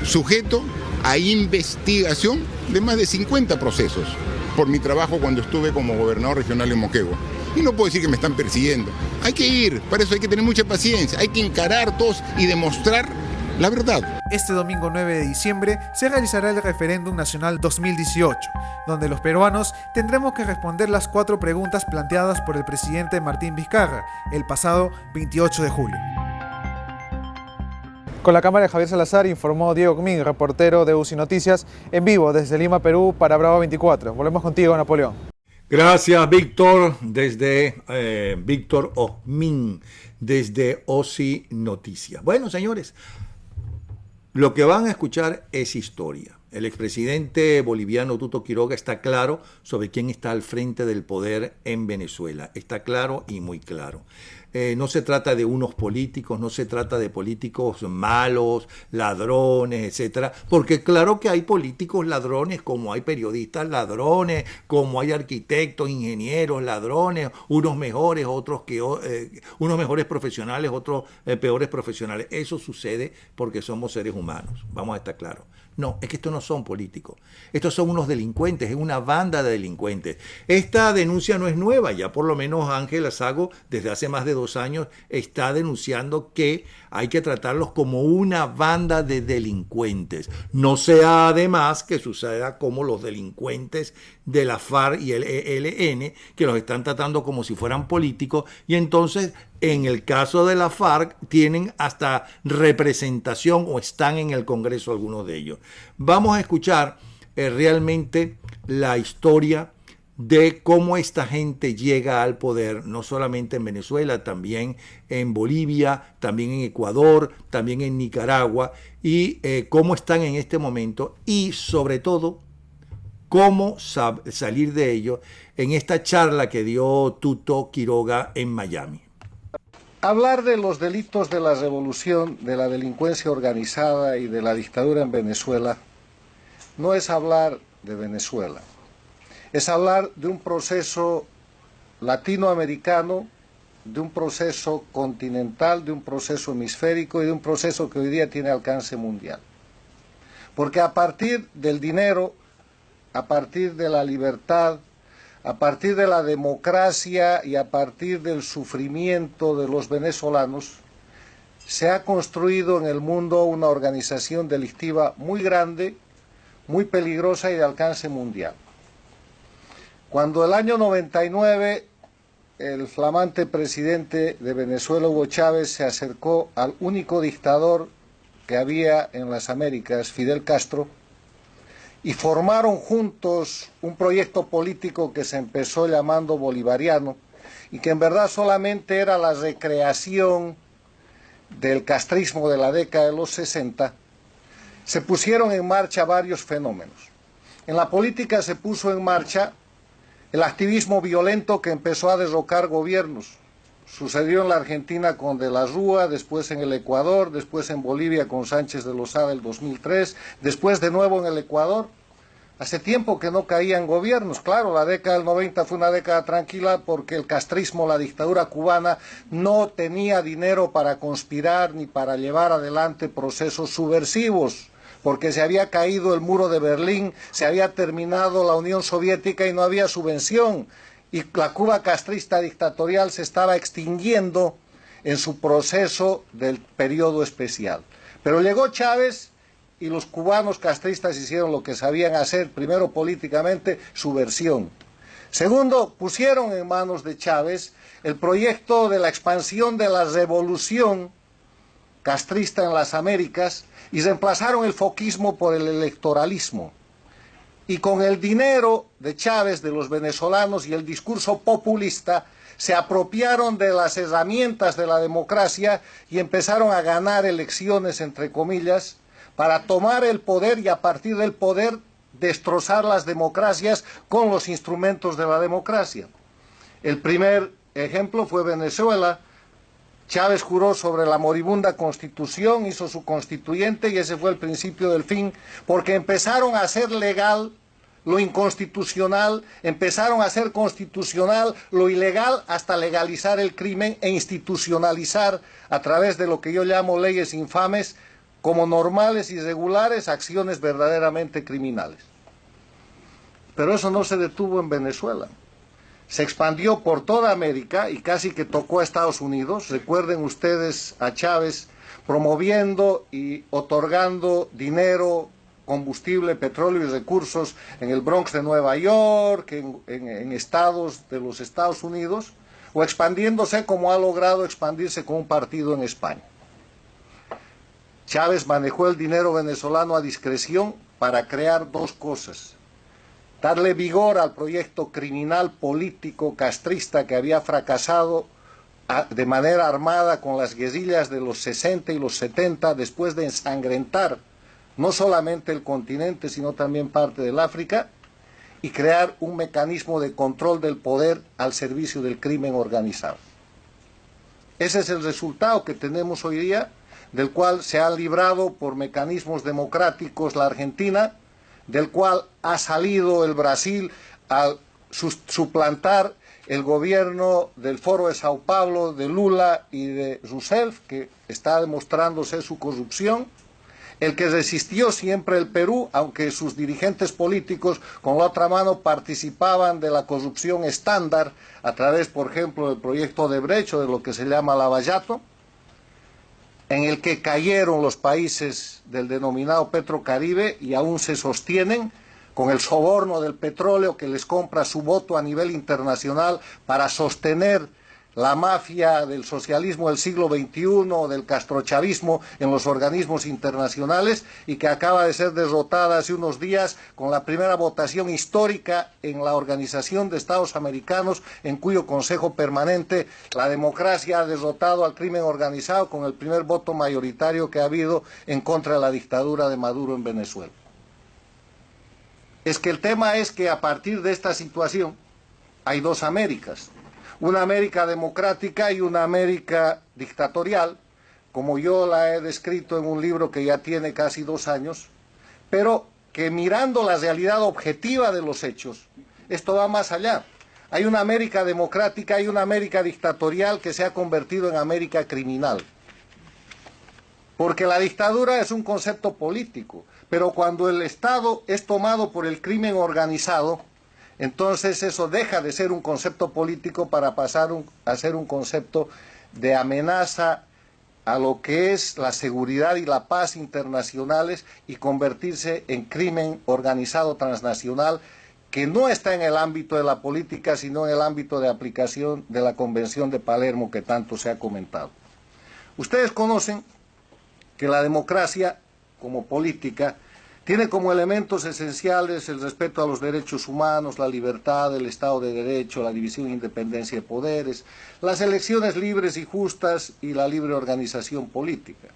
Speaker 18: sujeto a investigación de más de 50 procesos por mi trabajo cuando estuve como gobernador regional en Moquegua. Y no puedo decir que me están persiguiendo. Hay que ir, para eso hay que tener mucha paciencia, hay que encarar todos y demostrar la verdad.
Speaker 15: Este domingo 9 de diciembre se realizará el referéndum nacional 2018, donde los peruanos tendremos que responder las 4 preguntas planteadas por el presidente Martín Vizcarra el pasado 28 de julio. Con la cámara de Javier Salazar informó Diego Comín, reportero de UCI Noticias, en vivo desde Lima, Perú, para Bravo 24. Volvemos contigo, Napoleón.
Speaker 1: Gracias, Víctor, desde Víctor Osmin, desde UCI Noticias. Bueno, señores, lo que van a escuchar es historia. El expresidente boliviano Tuto Quiroga está claro sobre quién está al frente del poder en Venezuela. Está claro y muy claro. No se trata de unos políticos, no se trata de políticos malos, ladrones, etcétera, porque claro que hay políticos ladrones, como hay periodistas ladrones, como hay arquitectos, ingenieros ladrones, unos mejores, otros que unos mejores profesionales, otros peores profesionales. Eso sucede porque somos seres humanos, vamos a estar claros. No, es que estos no son políticos. Estos son unos delincuentes, es una banda de delincuentes. Esta denuncia no es nueva, ya por lo menos Ángel Azago desde hace más de 2 años está denunciando que hay que tratarlos como una banda de delincuentes. No sea además que suceda como los delincuentes de la FARC y el ELN, que los están tratando como si fueran políticos, y entonces en el caso de la FARC tienen hasta representación o están en el Congreso algunos de ellos. Vamos a escuchar realmente la historia de cómo esta gente llega al poder, no solamente en Venezuela, también en Bolivia, también en Ecuador, también en Nicaragua, y cómo están en este momento, y sobre todo, cómo salir de ello en esta charla que dio Tuto Quiroga en Miami.
Speaker 19: Hablar de los delitos de la revolución, de la delincuencia organizada y de la dictadura en Venezuela no es hablar de Venezuela, es hablar de un proceso latinoamericano, de un proceso continental, de un proceso hemisférico y de un proceso que hoy día tiene alcance mundial. Porque a partir del dinero, a partir de la libertad, a partir de la democracia y a partir del sufrimiento de los venezolanos, se ha construido en el mundo una organización delictiva muy grande, muy peligrosa y de alcance mundial. Cuando el año 99 el flamante presidente de Venezuela, Hugo Chávez, se acercó al único dictador que había en las Américas, Fidel Castro, y formaron juntos un proyecto político que se empezó llamando bolivariano y que en verdad solamente era la recreación del castrismo de la década de los 60, se pusieron en marcha varios fenómenos. En la política se puso en marcha el activismo violento que empezó a derrocar gobiernos. Sucedió en la Argentina con De la Rúa, después en el Ecuador, después en Bolivia con Sánchez de Lozada el 2003, después de nuevo en el Ecuador. Hace tiempo que no caían gobiernos. Claro, la década del 90 fue una década tranquila porque el castrismo, la dictadura cubana, no tenía dinero para conspirar ni para llevar adelante procesos subversivos, porque se había caído el muro de Berlín, se había terminado la Unión Soviética y no había subvención. Y la Cuba castrista dictatorial se estaba extinguiendo en su proceso del periodo especial. Pero llegó Chávez y los cubanos castristas hicieron lo que sabían hacer, primero políticamente, subversión. Segundo, pusieron en manos de Chávez el proyecto de la expansión de la revolución castrista en las Américas y reemplazaron el foquismo por el electoralismo. Y con el dinero de Chávez, de los venezolanos y el discurso populista, se apropiaron de las herramientas de la democracia y empezaron a ganar elecciones, entre comillas, para tomar el poder y a partir del poder destrozar las democracias con los instrumentos de la democracia. El primer ejemplo fue Venezuela. Chávez juró sobre la moribunda Constitución, hizo su constituyente y ese fue el principio del fin, porque empezaron a hacer legal lo inconstitucional, empezaron a hacer constitucional lo ilegal hasta legalizar el crimen e institucionalizar a través de lo que yo llamo leyes infames como normales y regulares acciones verdaderamente criminales. Pero eso no se detuvo en Venezuela. Se expandió por toda América y casi que tocó a Estados Unidos. Recuerden ustedes a Chávez promoviendo y otorgando dinero, combustible, petróleo y recursos en el Bronx de Nueva York, en estados de los Estados Unidos, o expandiéndose como ha logrado expandirse con un partido en España. Chávez manejó el dinero venezolano a discreción para crear dos cosas: darle vigor al proyecto criminal político castrista que había fracasado de manera armada con las guerrillas de los 60 y los 70 después de ensangrentar no solamente el continente sino también parte del África, y crear un mecanismo de control del poder al servicio del crimen organizado. Ese es el resultado que tenemos hoy día, del cual se ha librado por mecanismos democráticos la Argentina, del cual ha salido el Brasil al suplantar el gobierno del Foro de Sao Paulo, de Lula y de Rousseff, que está demostrándose su corrupción. El que resistió siempre el Perú, aunque sus dirigentes políticos con la otra mano participaban de la corrupción estándar a través, por ejemplo, del proyecto Odebrecht o de lo que se llama Lavallato, en el que cayeron los países del denominado Petrocaribe y aún se sostienen con el soborno del petróleo que les compra su voto a nivel internacional para sostener la mafia del socialismo del siglo XXI, del castrochavismo en los organismos internacionales, y que acaba de ser derrotada hace unos días con la primera votación histórica en la Organización de Estados Americanos, en cuyo Consejo Permanente la democracia ha derrotado al crimen organizado con el primer voto mayoritario que ha habido en contra de la dictadura de Maduro en Venezuela. Es que el tema es que a partir de esta situación hay dos Américas. Una América democrática y una América dictatorial, como yo la he descrito en un libro que ya tiene casi 2 años, pero que mirando la realidad objetiva de los hechos, esto va más allá. Hay una América democrática y una América dictatorial que se ha convertido en América criminal. Porque la dictadura es un concepto político, pero cuando el Estado es tomado por el crimen organizado, entonces eso deja de ser un concepto político para pasar a ser un concepto de amenaza a lo que es la seguridad y la paz internacionales y convertirse en crimen organizado transnacional que no está en el ámbito de la política, sino en el ámbito de aplicación de la Convención de Palermo que tanto se ha comentado. Ustedes conocen que la democracia como política tiene como elementos esenciales el respeto a los derechos humanos, la libertad, el Estado de Derecho, la división e independencia de poderes, las elecciones libres y justas y la libre organización política.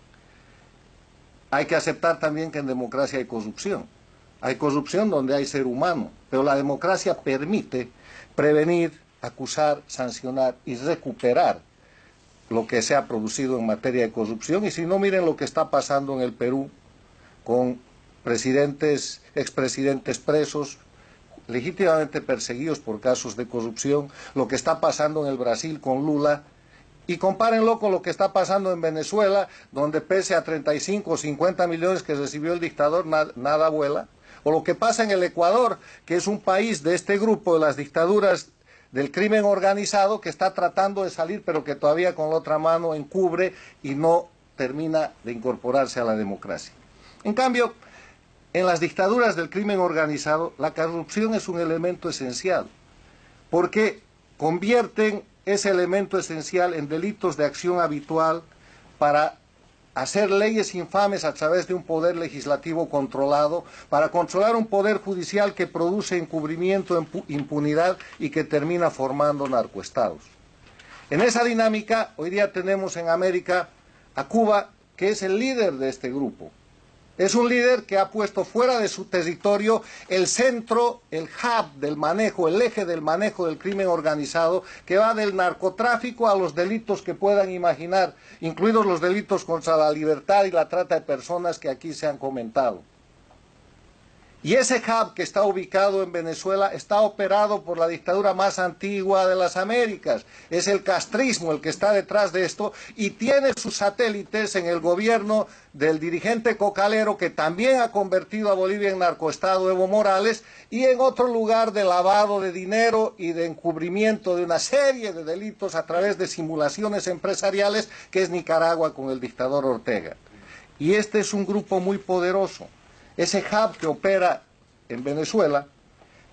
Speaker 19: Hay que aceptar también que en democracia hay corrupción. Hay corrupción donde hay ser humano, pero la democracia permite prevenir, acusar, sancionar y recuperar lo que se ha producido en materia de corrupción. Y si no, miren lo que está pasando en el Perú con presidentes, expresidentes presos, legítimamente perseguidos por casos de corrupción, lo que está pasando en el Brasil con Lula, y compárenlo con lo que está pasando en Venezuela, donde pese a 35 o 50 millones que recibió el dictador, nada vuela, o lo que pasa en el Ecuador, que es un país de este grupo de las dictaduras del crimen organizado, que está tratando de salir, pero que todavía con la otra mano encubre y no termina de incorporarse a la democracia. En cambio, en las dictaduras del crimen organizado, la corrupción es un elemento esencial, porque convierten ese elemento esencial en delitos de acción habitual para hacer leyes infames a través de un poder legislativo controlado, para controlar un poder judicial que produce encubrimiento, impunidad y que termina formando narcoestados. En esa dinámica, hoy día tenemos en América a Cuba, que es el líder de este grupo. Es un líder que ha puesto fuera de su territorio el centro, el hub del manejo, el eje del manejo del crimen organizado, que va del narcotráfico a los delitos que puedan imaginar, incluidos los delitos contra la libertad y la trata de personas que aquí se han comentado. Y ese hub que está ubicado en Venezuela está operado por la dictadura más antigua de las Américas. Es el castrismo el que está detrás de esto y tiene sus satélites en el gobierno del dirigente cocalero que también ha convertido a Bolivia en narcoestado, Evo Morales, y en otro lugar de lavado de dinero y de encubrimiento de una serie de delitos a través de simulaciones empresariales, que es Nicaragua con el dictador Ortega. Y este es un grupo muy poderoso. Ese hub que opera en Venezuela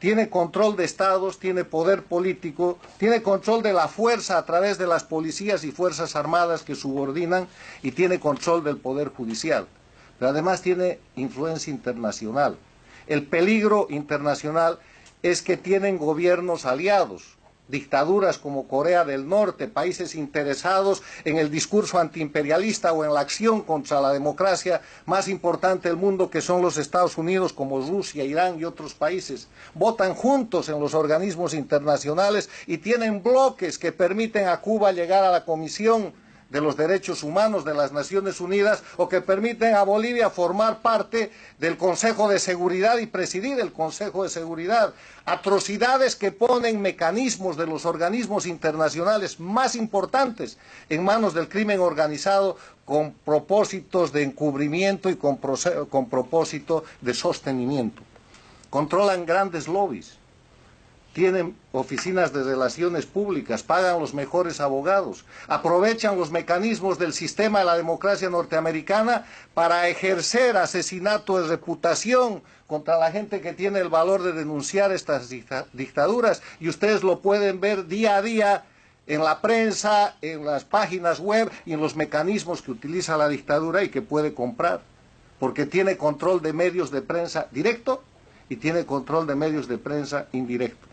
Speaker 19: tiene control de estados, tiene poder político, tiene control de la fuerza a través de las policías y fuerzas armadas que subordinan y tiene control del poder judicial. Pero además tiene influencia internacional. El peligro internacional es que tienen gobiernos aliados, dictaduras como Corea del Norte, países interesados en el discurso antiimperialista o en la acción contra la democracia más importante del mundo, que son los Estados Unidos, como Rusia, Irán y otros países. Votan juntos en los organismos internacionales y tienen bloques que permiten a Cuba llegar a la Comisión de los Derechos Humanos de las Naciones Unidas, o que permiten a Bolivia formar parte del Consejo de Seguridad y presidir el Consejo de Seguridad. Atrocidades que ponen mecanismos de los organismos internacionales más importantes en manos del crimen organizado, con propósitos de encubrimiento y con propósito de sostenimiento. Controlan grandes lobbies. Tienen oficinas de relaciones públicas, pagan los mejores abogados, aprovechan los mecanismos del sistema de la democracia norteamericana para ejercer asesinato de reputación contra la gente que tiene el valor de denunciar estas dictaduras, y ustedes lo pueden ver día a día en la prensa, en las páginas web y en los mecanismos que utiliza la dictadura y que puede comprar, porque tiene control de medios de prensa directo y tiene control de medios de prensa indirecto.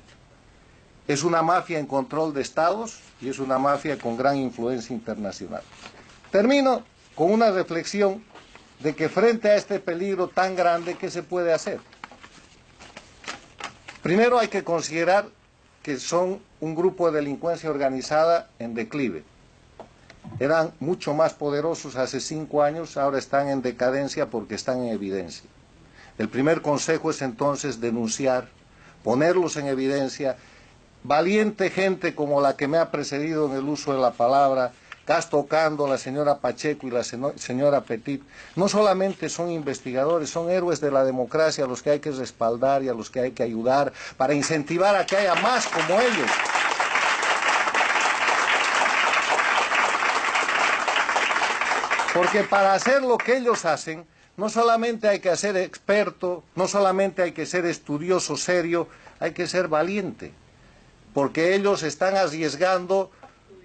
Speaker 19: Es una mafia en control de estados y es una mafia con gran influencia internacional. Termino con una reflexión de que frente a este peligro tan grande, ¿qué se puede hacer? Primero hay que considerar que son un grupo de delincuencia organizada en declive. Eran mucho más poderosos hace 5 años, ahora están en decadencia porque están en evidencia. El primer consejo es entonces denunciar, ponerlos en evidencia. Valiente gente como la que me ha precedido en el uso de la palabra, Castro Cando, la señora Pacheco y la señora Petit, no solamente son investigadores, son héroes de la democracia a los que hay que respaldar y a los que hay que ayudar para incentivar a que haya más como ellos. Porque para hacer lo que ellos hacen, no solamente hay que ser experto, no solamente hay que ser estudioso, serio, hay que ser valiente. Porque ellos están arriesgando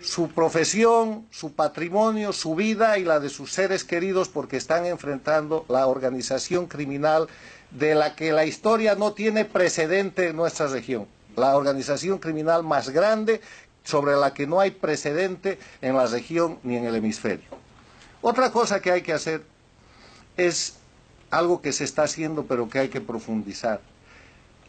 Speaker 19: su profesión, su patrimonio, su vida y la de sus seres queridos, porque están enfrentando la organización criminal de la que la historia no tiene precedente en nuestra región. La organización criminal más grande, sobre la que no hay precedente en la región ni en el hemisferio. Otra cosa que hay que hacer es algo que se está haciendo pero que hay que profundizar.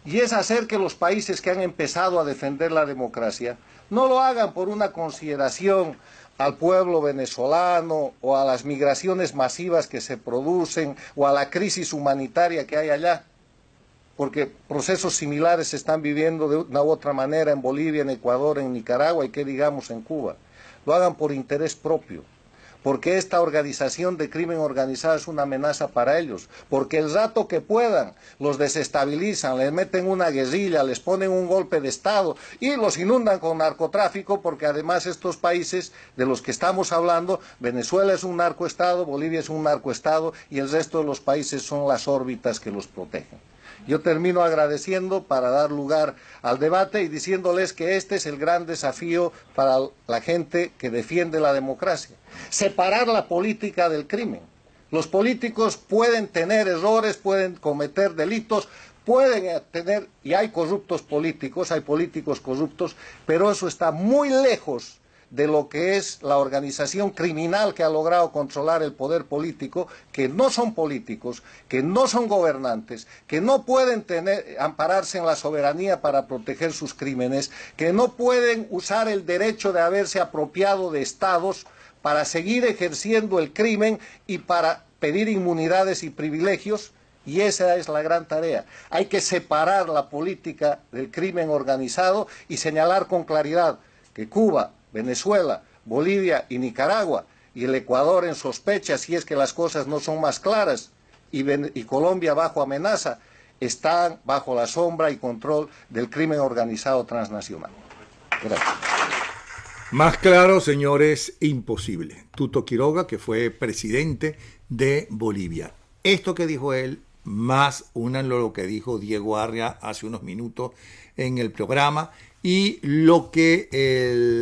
Speaker 19: Y es hacer que los países que han empezado a defender la democracia no lo hagan por una consideración al pueblo venezolano o a las migraciones masivas que se producen o a la crisis humanitaria que hay allá, porque procesos similares se están viviendo de una u otra manera en Bolivia, en Ecuador, en Nicaragua y qué digamos en Cuba. Lo hagan por interés propio. Porque esta organización de crimen organizado es una amenaza para ellos, porque el rato que puedan los desestabilizan, les meten una guerrilla, les ponen un golpe de Estado y los inundan con narcotráfico, porque además estos países de los que estamos hablando, Venezuela es un narcoestado, Bolivia es un narcoestado y el resto de los países son las órbitas que los protegen. Yo termino agradeciendo para dar lugar al debate y diciéndoles que este es el gran desafío para la gente que defiende la democracia. Separar la política del crimen. Los políticos pueden tener errores, pueden cometer delitos, pueden tener, y hay corruptos políticos, hay políticos corruptos, pero eso está muy lejos de lo que es la organización criminal que ha logrado controlar el poder político, que no son políticos, que no son gobernantes, que no pueden ampararse en la soberanía para proteger sus crímenes, que no pueden usar el derecho de haberse apropiado de estados para seguir ejerciendo el crimen y para pedir inmunidades y privilegios. Y esa es la gran tarea. Hay que separar la política del crimen organizado y señalar con claridad que Cuba, Venezuela, Bolivia y Nicaragua y el Ecuador en sospecha, si es que las cosas no son más claras, y Colombia bajo amenaza, están bajo la sombra y control del crimen organizado transnacional. Gracias.
Speaker 1: Más claro, señores, imposible. Tuto Quiroga, que fue presidente de Bolivia. Esto que dijo él, más lo que dijo Diego Arria hace unos minutos en el programa, y lo que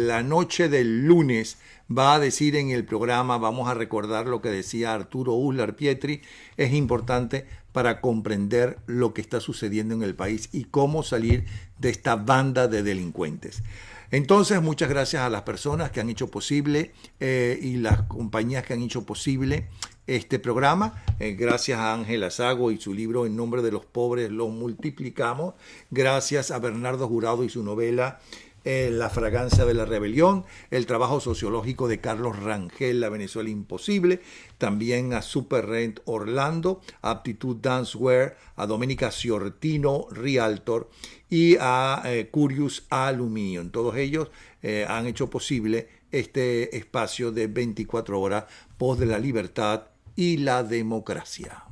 Speaker 1: la noche del lunes va a decir en el programa, vamos a recordar lo que decía Arturo Uslar Pietri, es importante para comprender lo que está sucediendo en el país y cómo salir de esta banda de delincuentes. Entonces, muchas gracias a las personas que han hecho posible y las compañías que han hecho posible este programa. Gracias a Ángela Sago y su libro En nombre de los pobres lo multiplicamos. Gracias a Bernardo Jurado y su novela La fragancia de la rebelión. El trabajo sociológico de Carlos Rangel, La Venezuela imposible. También a Super Rent Orlando, a Aptitud Dancewear, a Doménica Ciortino Realtor y a Curious Aluminium. Todos ellos han hecho posible este espacio de 24 horas, voz de la libertad y la democracia.